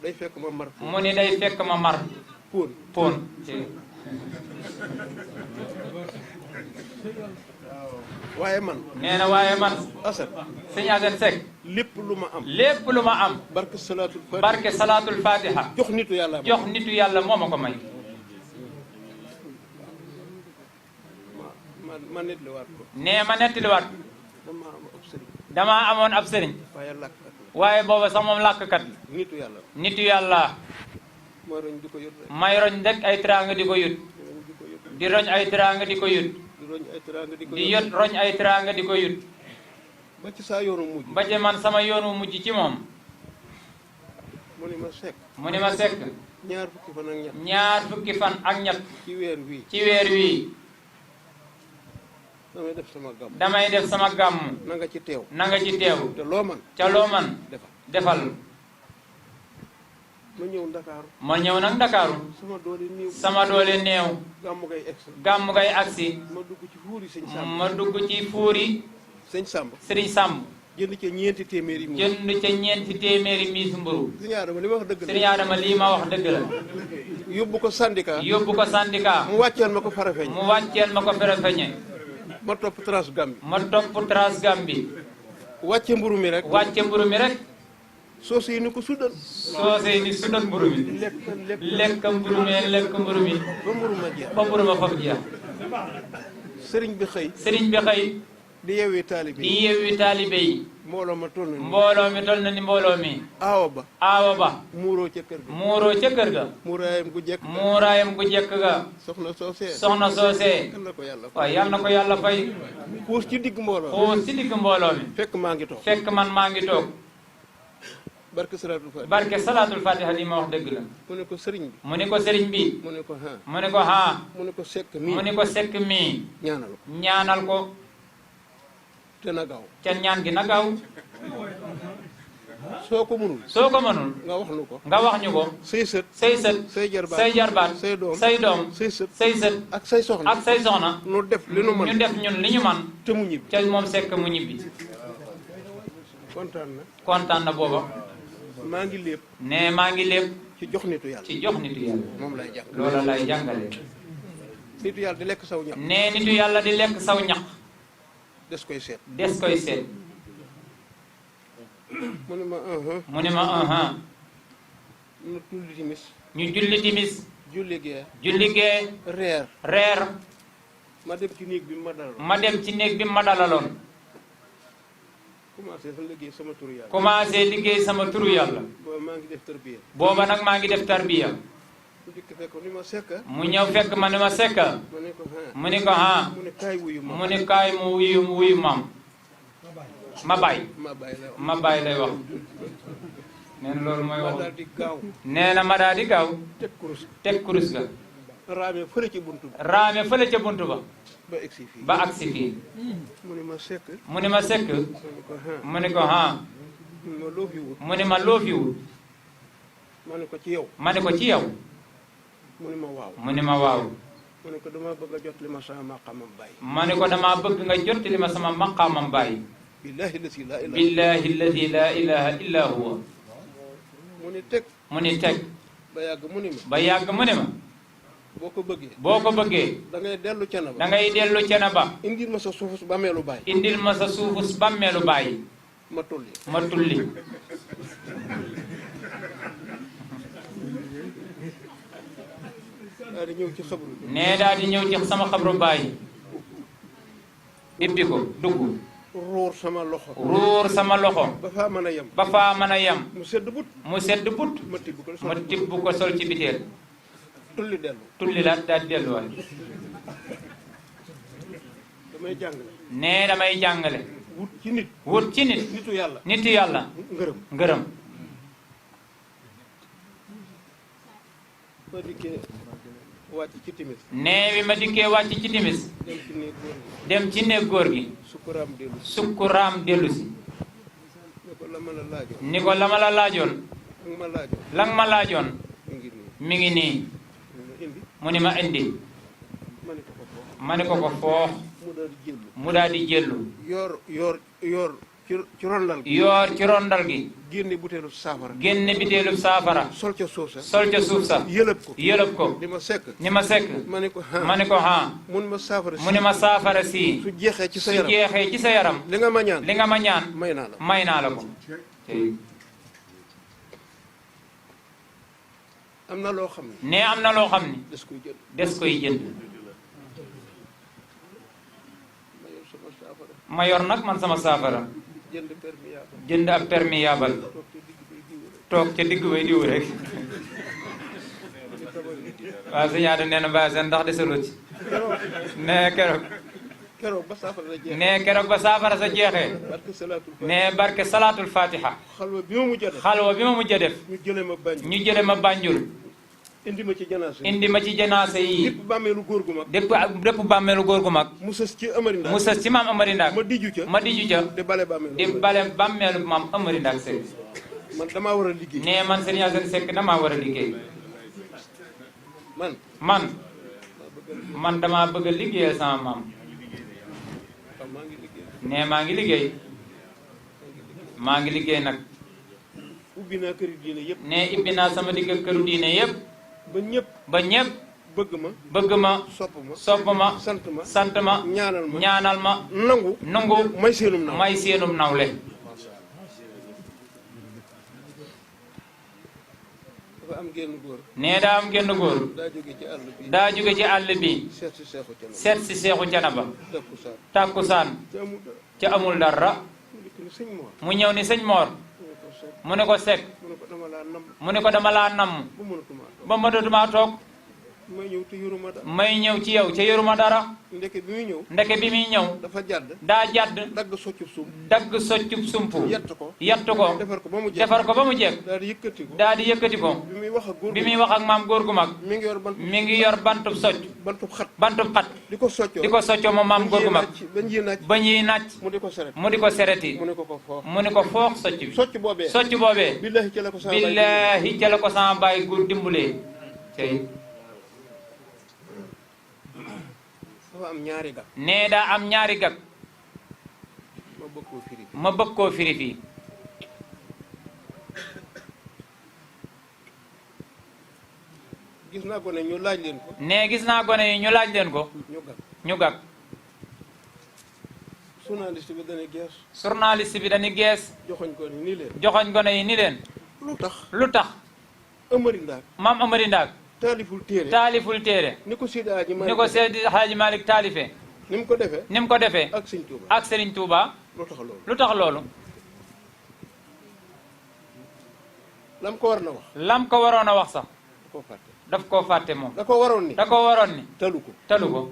day fekk ma mar mu ni day fekk ma mar poon waaye man. nee na waaye man. Assane. sëñ Assane Seck. lépp lu ma am. lépp lu ma am. barke salaatul fatiha. barke salaatul fatiha. jox nitu yàlla jox nitu yàlla moo ma ko may. ma nettaliwaat ko. nee ma nettaliwaat. damaa amoon ab sëriñ. waaye làkkat la. waaye booba sax moom làkkat la. nitu yàlla. nitu yàlla. may roñ di ko yut rek. may roñ rek ay teraanga di ko yut. di roñ ay teraanga di ko yut. di roñ ay teraanga di ko di yot roñ ay teraanga di ko yut. ba ci saa yoonu mujj. ba ci man sama yoonu mujj ci moom. mu ni ma sekk. mu ni ma sekk. ñaar fukki fan ak ñett. ñaar fukki fan ak ñett. ci weer wii. ci weer wii. damay def sama gàmm. damay def sama gàmm. na nga ci teew. na nga ci teew. te loo man. ca loo man. defal. ma ñëw Ndakaaru. ma ñëw nag Ndakaaru. sama doole néew. sama doole néew. gàmmu ngay egsi. gàmm ngay agsi. ma dugg ci fuuri sëñ Samb. ma dugg ci fuuri. sëñ Samb. Sëriñ Samb. jënd ca ñeenti téeméeri mi. jënd ca ñeenti téeméeri miis mburu. sëñ Adama li ma wax dëgg la. Sëriñ Adama lii ma wax dëgg la. yóbbu ko syndicat. yóbbu ko syndicat. mu wàcceel ma ko Farafeñ. mu wàcceel ma ko Farafeñe. ma topp Trans Gambi. ma topp Trans Gambi. wàcce mburu mi rek. wàcce mburu mi rek. soose yi ni ko suddal. soose yi ni suddal mburu mi. lekk mburu mi lekk mburu mi. ba mburu ma jeex. ba mburu ma fab jeex. sëriñ bi xëy. sëriñ bi xëy. di yeewi taalibe yi. di yeewi taalibe yi. mbooloo ma toll na ni. mbooloo mi toll na ni mbooloo mi. aawa ba. aawa ba. muuroo ca kër ga. muuroo ca kër ga. muuraayam gu jekk. muuraayam gu jekk ga. soxna soosee. soxna soosee. yal na ko yàlla fay. waaw yal na ko yàlla fay. xuus ci digg mbooloo. xuus ci digg mbooloo mi. fekk maa ngi toog. fekk man maa ngi toog. barke salaatul fatiha. barke salaatul fatiha li ma wax dëgg la. mu ne ko sëriñ bi. mu ne ko sëriñ bi. mu ne ko ha. mu ne ko haa. mu ne ko sekk mii. mu ne ko sekk mii. ñaanal ko. ñaanal ko. te na gaaw. ca ñaan gi na gaaw. soo ko mënul. soo ko mënul. nga wax nu ko. nga wax ñu ko. say sët. say sët. say jarbaat. say jarbaat. say doom. say doom. say sët. say sët. ak say soxna. ak say soxna. nu def li nu mën. ñu def ñun li ñu man te mu ñibbi. ca moom sekk mu ñibbi. kontaan na. kontaan na booba. maa ngi lépp. ne maa ngi lépp. ci jox nitu yàlla. ci jox nitu yàlla. moom lay jàng. loola lay jàngale. nitu yàlla di lekk saw ñax. ne nitu yàlla di lekk saw ñax. des koy seet. des koy seet. mu ne ma mu ne ma nu julli timis. ñu julli timis. julli gee. julli gee. reer. reer. ma dem ci néeg bi ma dalaloon. ma dem ci néeg bi ma dalaloon. commencé sa liggéey sama turu yàlla. commencé liggéey sama turu yàlla. booba maa ngi def tarbiya. booba nag maa ngi def tarbiya. mu dikk fekk ni ma sekka. mu ñëw fekk ma ni ma sekka. ma ne ko mu ni ko haa. mu ne kaay wuyu ma. mu ni kaay mu wuyu maam. ma bàyyi. ma bàyyi la wax. ma bàyyi lay wax. nee na loolu mooy ma wax. daal di gaaw. nee na ma daal di gaaw. teg kurus. teg kurus ga. raame fële ci buntu bi. raame fële ca buntu ba. ba egsi fii. ba agsi fii. mu ne ma sekk. mu ni ma sekk. ma ne ko haa. mu ni ko haa. mu ne ma loo fi wut. mu ni ma loo fi wut. ma ne ko ci yow. ma ne ko ci yow. mu ne ma waaw. mu ni ma waaw. mu ne ko dama bëgg a jot li ma sama maqamam bàyyi. ma ne ko damaa bëgg nga jot li ma sama maqaamam bàyyi. billahi lasi la ilaha. billahi alladi la ilaha illa huwa. mu ne teg. mu ni teg. ba yàgg mu ne ma. ba yàgg mu ne ma. boo ko bëggee. boo ko bëggee. da ngay dellu cana ba. da ngay dellu cana ba. indil ma sa suufus bàmmeelu bàyyi. indil ma sa suufus bàmmeelu bàyyi. ma tulli. ma tulli. daal di ñëw ci xabru bi. nee daal di ñëw ci sama xabru bàyyi. ibbi ko dugg. ruur sama loxo. ruur sama loxo. ba faa mën a yem. ba faa mën a yem. mu sedd but. mu sedd but. ma tibb ko ma tibb ko sol ci biteel. tulli dellu. tulli la daal di delluwaat. damay jàngale. nee damay jàngale. wut ci nit. wut ci nit. nitu yàlla. nitu yàlla. ngërëm. ngërëm. ma dikkee wàcc ci timis. nee bi ma dikkee wàcc ci timis. dem ci néeg góor gi. dem ci néeg góor gi. sukkuraam dellu. sukkuraam dellu si. ne ko la ma la laajoon. ni ko la ma la laajoon. ak ma laajoon. la nga ma laajoon. mi ngi nii. mi ngi nii. ma indi. mu ni ma indi. ma ne ko ko foofu. ma ne ko ko foox. mu daal di jëllu. mu daal di jëllu. yor ci rondal gi yoor ci rondal gi génne butéelu saafara génne biteelub saafara sol ca suuf sa sol ca suuf sa yëlëb ko di ma sekk ni ma sekk ma ne ko ma ne ko mun ma saafara mu ne ma saafara si su jeexee ci sa su yaram jeexee ci sa yaram li nga ma ñaan li nga ma ñaan may naa la ko am na loo xam ne am na loo xam ni des koy jënd ma yor nag man sama saafara jënd ab perméable toog ca digg bay diw rek waaw sëñ Aada nee na bàyyi ndax desaloo ci nee keroog ba saafara sa jeexee nee barke salaatul fatiha xalwa bi ma mujj a def ñu jële ma Banjul indi ma ci janaase yi dépp bàmmeelu góor gu mag dépp bàmmeelu góor gu mag mu sës ci maam Amari Ndaak ma diju ca di bale bàmmeelu maam Amari Ndaak Seck man damaa war a liggéey nee man sëñ Yacine Seck damaa war a liggéey man damaa bëgg a liggéeyal sama maam nee maa ngi liggéey nag ubbi naa këru diine yëpp nee ibbi naa sama digg këru diine yëpp ba ñëpp bëgg ma sopp ma sant ma ñaanal ma nangu may seenum nawle nee daa am genn góor daa jóge ci àll bi seet si seexu canaba tàkkusaan ca amul dara mu ñëw ni sëñ Moor mu ne ko Seck mu ne ko dama laa namm ba mënatuma toog may ñëw ci yow ca yoruma dara ndeke bi muy ñëw daa jàdd dagg soccub sump yett ko defar ko ba mu jekk daa di yëkkati ko bi muy wax ak maam góor gu mag mi ngi yor bantub xat di ko soccoo moom maam góor gu mag ba ñuy nàcc mu di ko sereti mu ni ko foox socc boobee billaahi ca la ko sama baay gu dimbulee nee daa am ñaari gag ma bëgg koo firi fii gis naa gone ñu laaj leen ko nee gis naa gone yi ñu laaj leen ko ñu gag journaliste bi dañuy gees joxoñ gone yi ni leen lu tax maam Amari Ndaak taaliful téere ni ko Seydi Haaji Malick taalife ni mu ko defee ak Serigne Touba lu tax loolu lam ko waroon a wax sax daf koo fàtte moom da ko waroon ni talu ko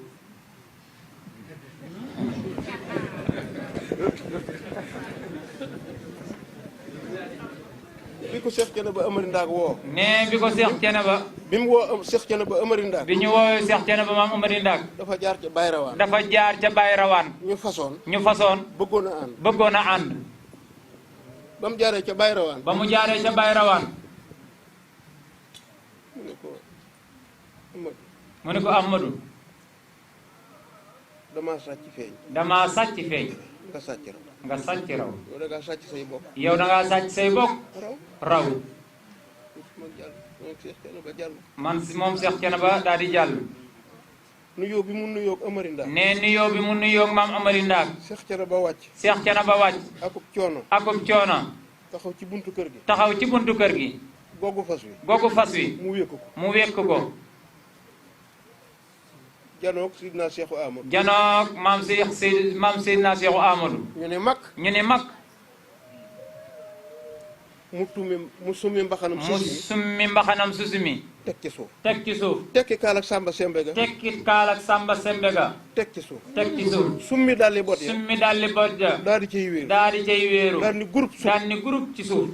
bi ko Cheikh Thiénaba Amari Ndaak woo nee bi ko Cheikh Thiénaba bi mu woo Cheikh Thiénaba Amari Ndaak bi ñu woowee Cheikh Thiénaba maam Amari Ndaak dafa jaar ca Baye Rawaan ñu façon bëggoon a ànd ba mu jaaree ca Baye Rawaan mu ne ko Ahmadou damaa sàcc feeñ nga sàcc raw yow da ngaa sàcc say bokk raw moom Cheikh Thiénaba daal di jàll nuyoo bi mu nuyoog Amari Ndaak nee nuyoo bi mu nuyoog maam Amari Ndaak Cheikh Thiénaba wàcc akub coono taxaw ci buntu kër gi googu fas wi mu wékk ko janoog Seydina Cheikhu Amadou janoog maam Seydina Cheikhu Amadou ñu ne mag mu summi mbaxanam susumi teg ci suuf tekki kaalak Samba Sembe ga teg ci suuf summi dalli bot ya daal di cay wéeru daal ni groupe ci suuf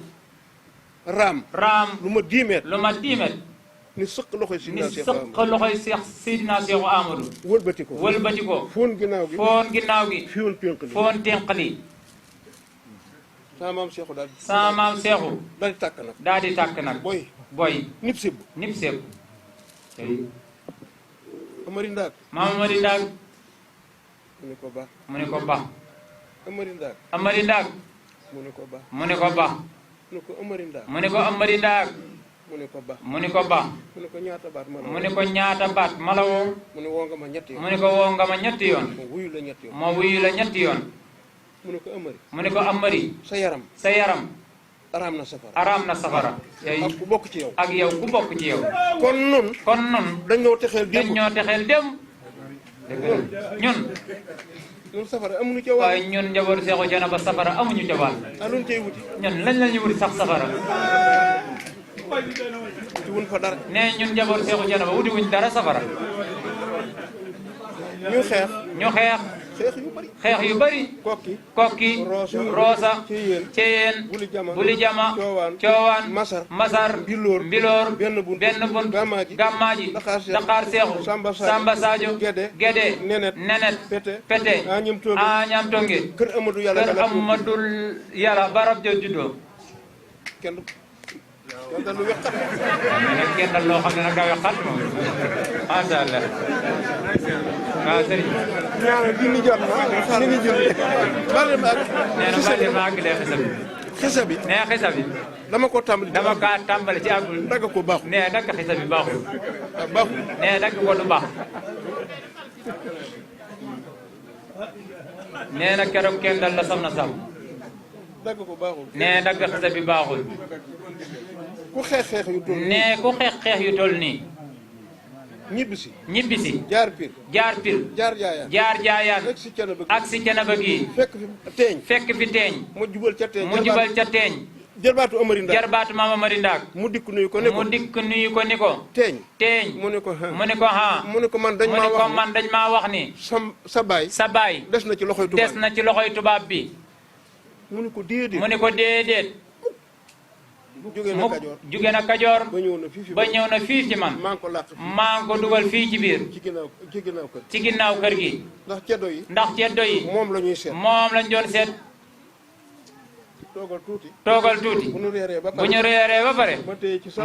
raam lu ma 10 mètres ni sëq loxoy Seex Seydina Seexu Amadou wëlbati ko foon ginnaaw gi foon ténqali sama maam Seexu daal di tàkk nag boy nip sib Amari Ndaak maam Amari Ndaak mu ni ko ba Amari Ndaak. Amari Ndaak. mu ne ko ba. mu ne ko ba. mu ne ko Amari Ndaak. mu ne ko Amari Ndaak. mu ne ko ba. mu ne ko ba. mu ne ko ñaata baat ma la woo. mu ne ko ñaata baat ma la woo. mu ne woo nga ma ñetti yoon. mu ne ko woo nga ma ñetti yoon. ma wuyu la ñetti yoon. ma wuyu la ñetti yoon. mu ne ko Amari. mu ne ko Amari. sa yaram. sa yaram. araam na safara. araam na safara. ak ku bokk ci yow. ak yow ku bokk ci yow. kon nun dañ ñoo texeel démb. dañ ñoo texeel démb. ñun. ñun safara amuñu ca wàll. waaye ñun njabootu Seexu Thiénaba safara amuñu ca wàll. aluñ cay wuti. ñun lañ la ñu wuti sax safara. wuti wuñ fa dara. nee ñun njabootu Seexu Thiénaba wuti wuñ dara safara. ñu xeex. ñu xeex. xeex yu bari. xeex yu bari. kokki. kokki. Roosa. Ceyeen. Buli Jama. Coowaan. Masar. Mbiloor. benn bunt. Gàmmaaji. Dakar Seexu. Samba Sadio. Gede. Nenet. Pete. Añam Tonge. kër Amadou Yàlla barab jo juddoo. kenn dal lu wexat. kenn dal loo xam ne nag daa wexat moom. macha allah. waaw sëriñ. ñaanal junni jot na. junni junni. bari ma ak. nee na bari ma ak lee xisa bi. xisa bi. nee xisa bi. dama ko tàmbali. dama kaa tàmbali ci àggul. dagg ko baaxul. nee dagg xisa bi baaxul. baaxul. nee dagg ko du baax. nee na keroog kenn dal la sam na sam. dagg ko baaxul. nee dagg xisa bi baaxul. ku xeex yu toll. nee ku xeex yu toll nii. ñibbisi. ñibbisi. jaar pir. jaar pir. jaar jaayaan. jaar jaayaan. ak si Thiénaba gi. fekk fi teeñ. fekk fi teeñ. mu jubal ca teeñ. mu jubal ca teeñ. jarbaatu Amari Ndaak. jarbaatu maam Amari Ndaak. mu dikk nuyu ko ne ko. mu dikk nuyu ko ni ko. teeñ. teeñ. mu ne ko mu ne ko ha. mu ne ko man dañ maa wax ni. sa baay. sa baay. des na ci loxoy tubaab des na ci loxoy tubaab bi. mu ne ko déedéet. mu ne ko déedéet. jóge na Kajoor. ba ñëw na fii ci man. maa ngi ko dugal fii ci biir. ci ginnaaw kër gi. ndax ceddo yi. moom la ñuy seet. moom lañ doon seet. toogal tuuti. bu ñu reeree ba pare.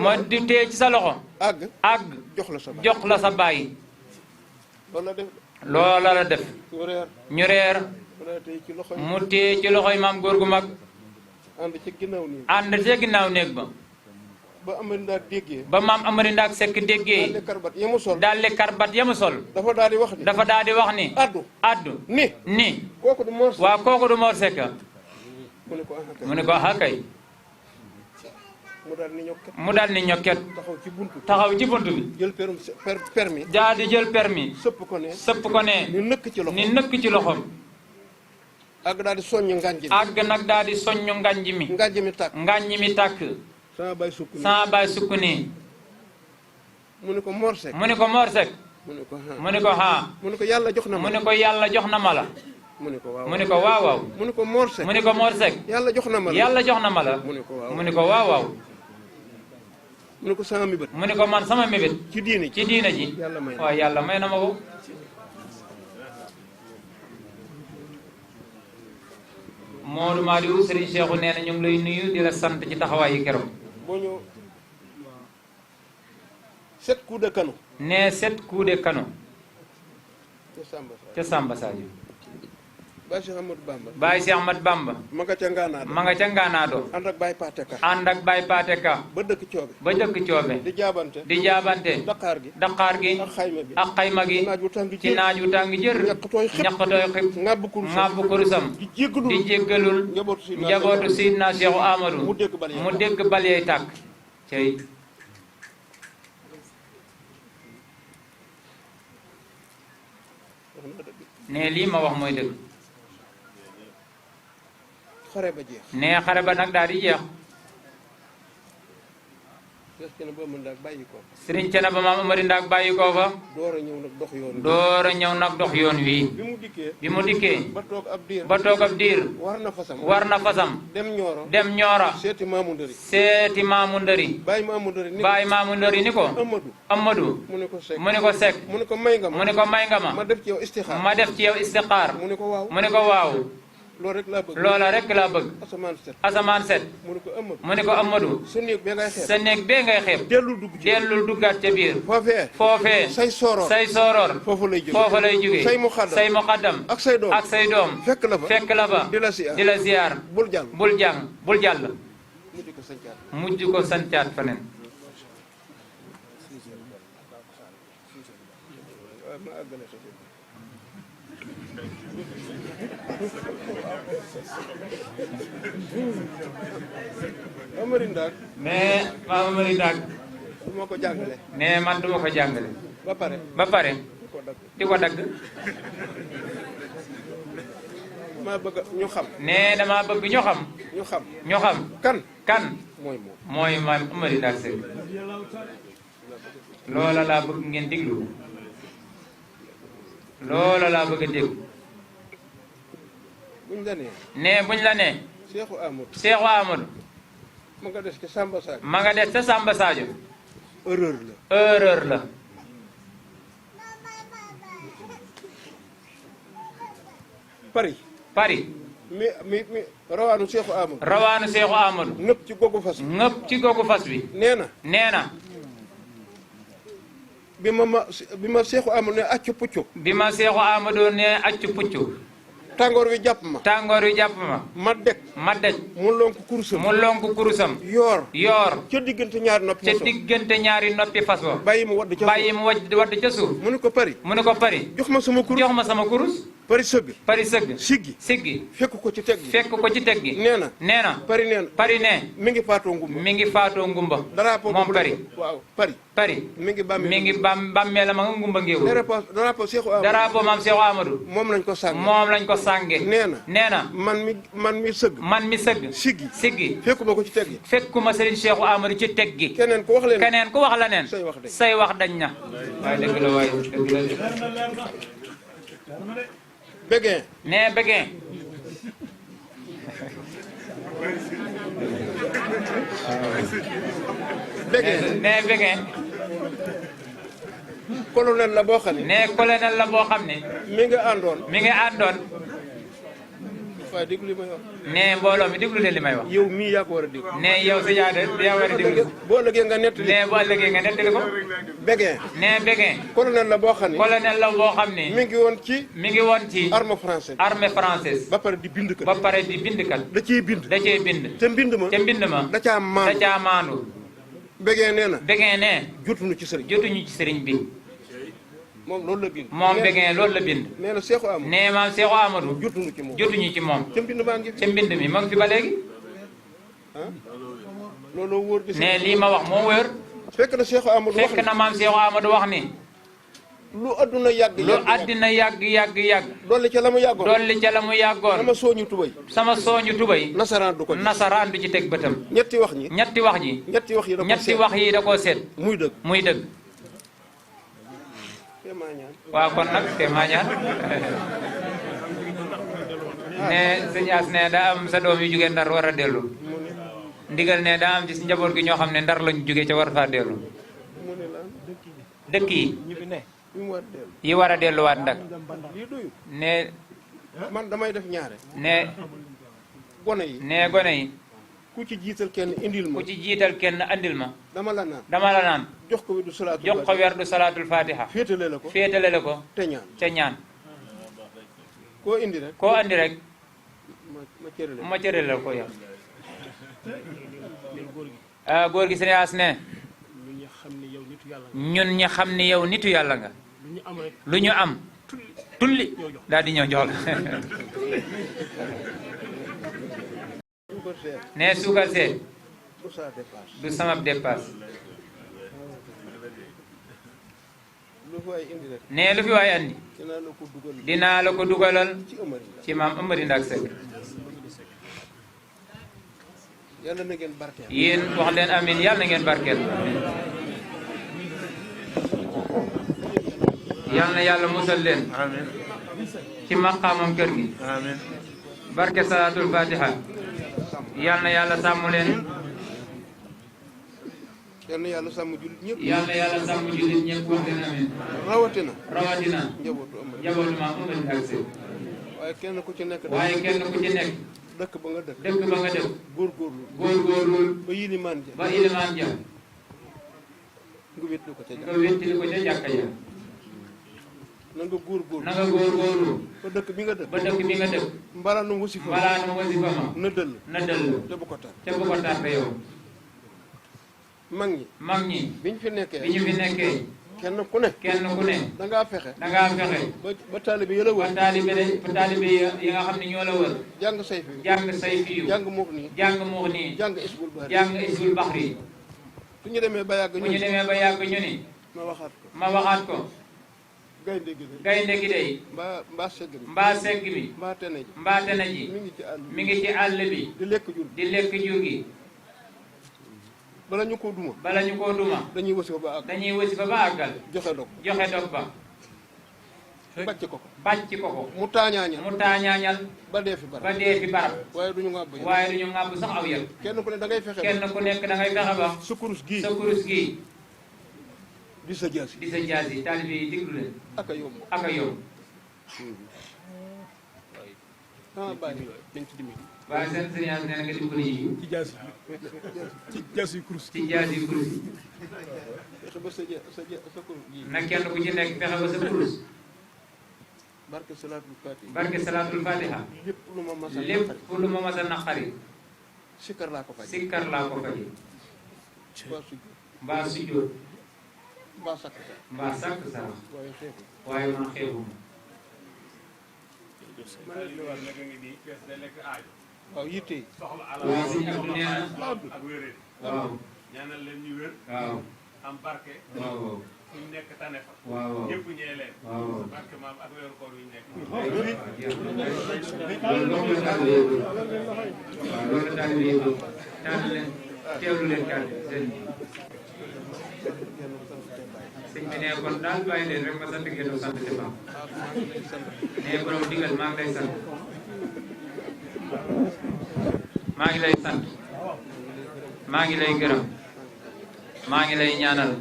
ma di téye ci sa loxo. àgg. jox la sa baay. loola la def. ñu reer. mu téye ci loxoy maam góor gu mag. ànd ca ginnaaw néeg ba. ba Amari Ndaak déggee. ba maam Amari Ndaak Sekk déggee. daal di karbat yamu sol. dafa daal di wax ni. addu. ni. kooku du Mor Sekk. waaw kooku du Mor Sekk. mu ne ko ah kay. mu daal ni ñokket. taxaw ci buntu bi. jël permis. daal di jël permis. sëpp ko ne. ni nëkk ci loxoom. àgg daal di soññ ngànj mi. àgg nag daal di soññ ngànj mi. ngànj mi tàkk. sama baay sukk nii. mu ne ko Mor Sekk. mu ne ko Mor Sekk. mu ne ko ha. mu ne ko yàlla jox na ma. mu ne ko yàlla jox na ma la. mu ne ko waaw mu ne ko waaw waaw. mu ne ko Mor Sekk. mu ne ko Mor Sekk. yàlla jox na ma la. yàlla jox na ma la. mu ne ko waaw mu ne ko waaw waaw. mu ne ko sama mébét. mu ne ko man sama mébét. ci diina ji. waaw yàlla may na ma ko. Modou Maliou Serigne Cheikhou nee na ñu ngi lay nuyu di la sant ci taxawaay yi keroog. boo ñëw 7 coups de canon. nee 7 coups de canon. ca Samba Sadio. Baye Cheikh Ahmadou Bamba. Baye Cheikh Ahmadou Bamba. ma nga ca Ngaanaado. ma nga ca Ngaanaado. ànd ak Baye Paate Ka. ànd ak Baye Paate Ka. ba dëkk Coobe. di jaabante. Daqaar gi. ak xayma gi. ci naaj wu tàng jër. ñaq tooy xib. ŋàbb kurusam. di jéggalul. njabootu Seydina Cheikhu Amadou. mu dégg bal yay tàkk. cey. ne lii ma wax mooy dëgg. xare ba jeex. nee xare ba nag daal di jeex. Sëriñ Thiénaba maam Amari Ndaak bàyyi ko fa. door a ñëw nag dox yoon wi. bi mu dikkee. ba toog ab diir. war na fasam. dem ñoora. seeti maamu ndëri. bàyyi maamu ndëri ni ko. Amadou. mu ne ko Sekk. mu ne ko may nga ma. ma def ci yow istixaar. mu ne ko waaw. loolu rek laa bëgg. loola rek laa bëgg. asamaan set. asamaan set. mu ne ko Amadou. mu ne ko Amadou. sa néeg bee ngay xeeb. sa néeg bee ngay xeeb. dellul dugg ci. dellul duggaat ca biir. foofee. foofee. say sooroor. say sooroor. foofu lay jóge. foofu lay jóge. say muqaddam. say muqaddam. ak say doom. ak say doom. fekk la fa. fekk la fa. di la ziar. di la ziar. bul jàll. bul jàng bul jàll. mujj ko sancaat. mujj ko sancaat feneen. waaw ma àggale sa fi. Amari Ndaak. mais Maam Amari Ndaak. du ma ko jàngale. ne man duma ko jàngale. ba pare. ba pare. du ko dagg. di ko dagg. maa bëgg ñu xam. ne dama bëgg ñu xam. ñu xam. ñu xam. kan. kan. mooy moom. mooy Maam Amari Ndaak Seck. loola laa bëgg ngeen déglu. loola laa bëgg a déglu. buñ la nee. ne buñ la nee. Seexu Amadou. Seexu Amadou. ma nga des ci Samba Sadio. ma nga des ca Samba Sadio. erreur la. erreur la. Paris. Paris. mi rawaanu Seexu Amadou. rawaanu Seexu Amadou. nëpp ci gogu fas. ngëpp ci googu fas bi. nee na. nee na. bi ma Seexu Amadou ne accu puccu. bi ma Seexu Amadou ne accu puccu. tàngoor wi jàpp ma. tàngoor wi jàpp ma. ma deg. ma dej. mu lonk kurusam. mu lonk kurusam. yoor. yoor. ca diggante ñaari noppi. ca diggante ñaari noppi fas ba. bàyyi mu wadd ca bàyyi mu wadd ca suuf. mu ne ko Paris. mu ne ko Paris. jox ma sama kurus. jox ma sama kurus. Paris sëgg. Paris sëgg. siggi. siggi. fekk ko ci teg gi. fekk ko ci teg gi. nee na. nee na. Paris nee na. Paris ne. mi ngi faatoo ngumba. mi ngi faatoo ngumba. drapeau moom bu Paris. waaw Paris. Paris. mi ngi bàmmee. mi ngi bàmmee la ma nga ngumba ngéewul. drapeau Seexu Amadou. drapeau maam Seexu Amadou. moom lañ ko sàng. moom lañ ko sànge. nee na. nee na. man mi sëgg. man mi sëgg. siggi. siggi. fekkuma ko ci teg gi. fekkuma Serigne Seexu Amadou ci teg gi. keneen ku wax leen. keneen ku wax la neen. say wax dañ. say wax dañ na. waaye dëgg la waaye dëgg la. Béguin. nee Béguin. Béguin. nee Béguin. colonel la boo xam ne. nee colonel la boo xam ne. mi nga àndoon. mi ngi àndoon. waaye déglu li may wax. nee mbooloo mi déglu leen li may wax. yow mii yaa ko war a déglu. nee yow si yaa war a déglu. boo ëllëgee nga nettali. nee bu ëllëgee nga nettali ko. Béguin. nee Béguin. colonel la boo xam ne. colonel la boo xam ne. mi ngi woon ci. mi ngi woon ci. arme française. armée française. ba pare di bind kat. ba pare di bind kat. da ciy bind. da cee bind. te mbind ma. te mbind ma. da caa maandu. da caa maandu. Béguin nee na. Béguin nee. jotuñu ci sëriñ. jotuñu ci sëriñ bi. moom loolu la bind. moom Béguin loolu la bind. nee na Seexu Amadou. nee maam Seexu Amadou. jotuñu ci moom. jotuñu ci moom. te mbind maa ngi fi. ca mbind mi ma ngi fi ba léegi. ah looloo wóor bi. nee lii ma wax moo wér. fekk na Seexu Amadou wax fekk na maam Seexu Amadou wax ni. lu adduna yàgg. lu àddina yàgg. dolli ca la mu yàggoon. dolli ca la mu yàggoon. sama sooñu tubay. sama sooñu tubay. nasaraan du ko gis. nasaraan du ci teg bëtam. ñetti wax ñi. ñetti wax ji. ñetti wax yi da ko ñetti seet. wax yi da koo seet. muy dëgg. muy dëgg. te maa ñaan. waaw kon nag te maa ñaan. ne sëñ As ne daa am sa doom yu jógee ndar war a dellu. ndigal ne daa am ci njaboot gi ñoo xam ne ndar lañu jógee ca war faa dellu. mu ne lan. dëkk yi. bi mu war dellu. yi war a delluwaat ndak. lii doyu. ne man damay def ñaare. ne gone yi. ne gone yi. ku ci jiital kenn indil ma. ku ci jiital kenn andil ma. dama la naan. dama la naan. jox ko wirdu salaatu. jox ko werdu salaatul fatiha. féetale la ko. féetale la ko. te ñaan. ca ñaan. koo indi rek. koo andi rek. ma cërale. ma cëral la ko yow. góor gi sëñ As ne. ñun ñi xam ni yow nitu yàlla nga. lu ñu am. tulli daal di ñëw jox la. ne suukar see. du sama dépasse. lu fi waay indi rek. ne lu fi waay andi. dinaa la ko dugal. dinaa la ko dugalal. ci Amari. ci maam Amari Ndaak Seck. yàlla na ngeen barkeel. yéen wax leen amin yàlla na ngeen barkeel. yàlla na yàlla musal leen. amiin. ci maqaamam kër gi. amiin. barke salaatul fatiha. yàlla na yàlla sàmm leen. yàlla na yàlla sàmm jullit ñëpp. yàlla na yàlla sàmm jullit ñëpp wax leen amin. rawatina. rawatina. njabootu Amari. njabootu maam Amari Ndaak Seck. waaye kenn ku ci nekk dëkk ba nga dëkk góorgóorlu ba ilimaan ja nga wétli ko ca jàkka ja na nga góorgóorlu ba dëkk bi nga dëkk mbalaanu wasifa ma na dëll te bu ko tar yow mag ñi bi ñu fi nekkee kenn ku ne da ngaa fexe ba taalibe yi la wër yi nga xam ne ñoo la wër jàng sayfi yu jàng muux nii jàng isbul baxri su ñu demee ba yàgg ñu ni ma waxaat ko gaynde gi day mbaa segg bi mbaa tene ji mi ngi ci àll bi di lekk jur gi bala ñu koo duma dañuy wasifa ba àggal joxe dog ba bàcc ko mu taañaañal ba dee fi barab waaye duñu ŋàbb sax aw yel kenn ku ne da ngay fexe ba sa kurus gi di sa jaasi taalibe yi déglu leen ak a yomb waaye seen sëriñ nee na nga dimbali yi ci jaasi kurus na kenn ku ci nekk fexe ba sa kurus barke salaatul fatiha lépp lu ma mas a naqari sikkar laa ko faji mbaa sujjóot mbaa sàkk sarax waaye man xeebuma waaw yitte waaw sëñ Abdou nee na waaw ñaanal leen ñu wér waaw am barke waaw ñu nekk tane fa waaw ñëpp ñee leen waaw barke maam ak weeru koor yu nekk loolu daal di yëg tànn leen teewlu leen kàddu sëñ bi ne kon daal bàyyi leen rek ma sant ngeen sant te baax ne borom digal maa ngi lay sant maa ngi lay sant maa ngi lay gërëm maa ngi lay ñaanal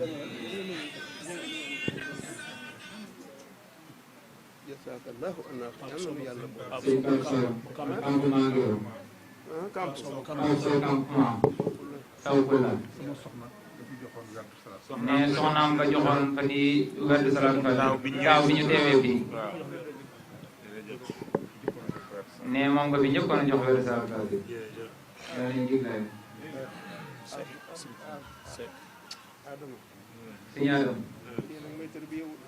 ne soxnaam nga joxoon fa di werdu salaatu fa daaw bi ñu teewee fii ne moom nga fi njëkkoon a jox werdu salaatu fa loolu lañ jiglaay si ñaadam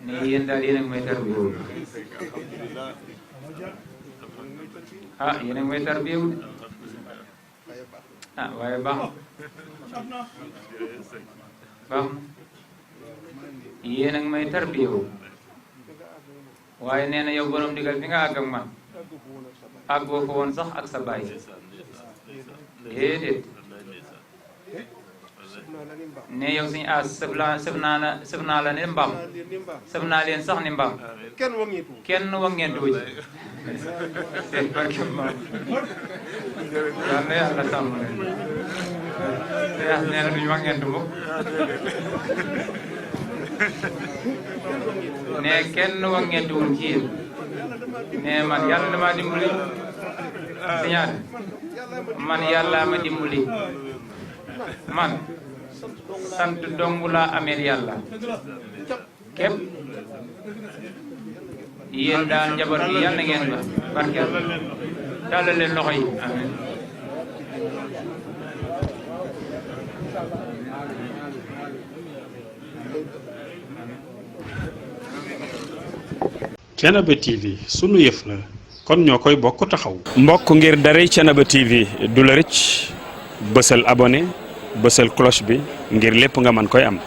ne yéen daal yéen a ngi may tarbiyewu ah yéen a ngi may tarbiyewu ah waaye baax baax yéen a ngi may tarbiyewu waaye nee na yow borom digal fi nga àgg ak man àggoo ko woon sax ak sa baay déedéet ne yow suñu sëf naa la ne mbaam sëf naa leen sax ni mbaam kenn wangeentu ci seen barke mbaam yal na yàlla sàmm leen te yàlla nee na duñu wangeentu mukk ne kenn wangeentuwul ci yéen ne man yàlla dama dimbali siñaat man yàlla ma dimbali man sant dong laa ameel yàlla képp yéen daal njaboot gi yàlla na ngeen ba barkeel tàllal leen loxo yi amiin Thiénaba TV sunu yëf la kon ñoo koy bokk taxaw. mbokk ngir daray Thiénaba TV du la rëcc bësal abonné bësal cloche bi ngir lépp nga mën koy am.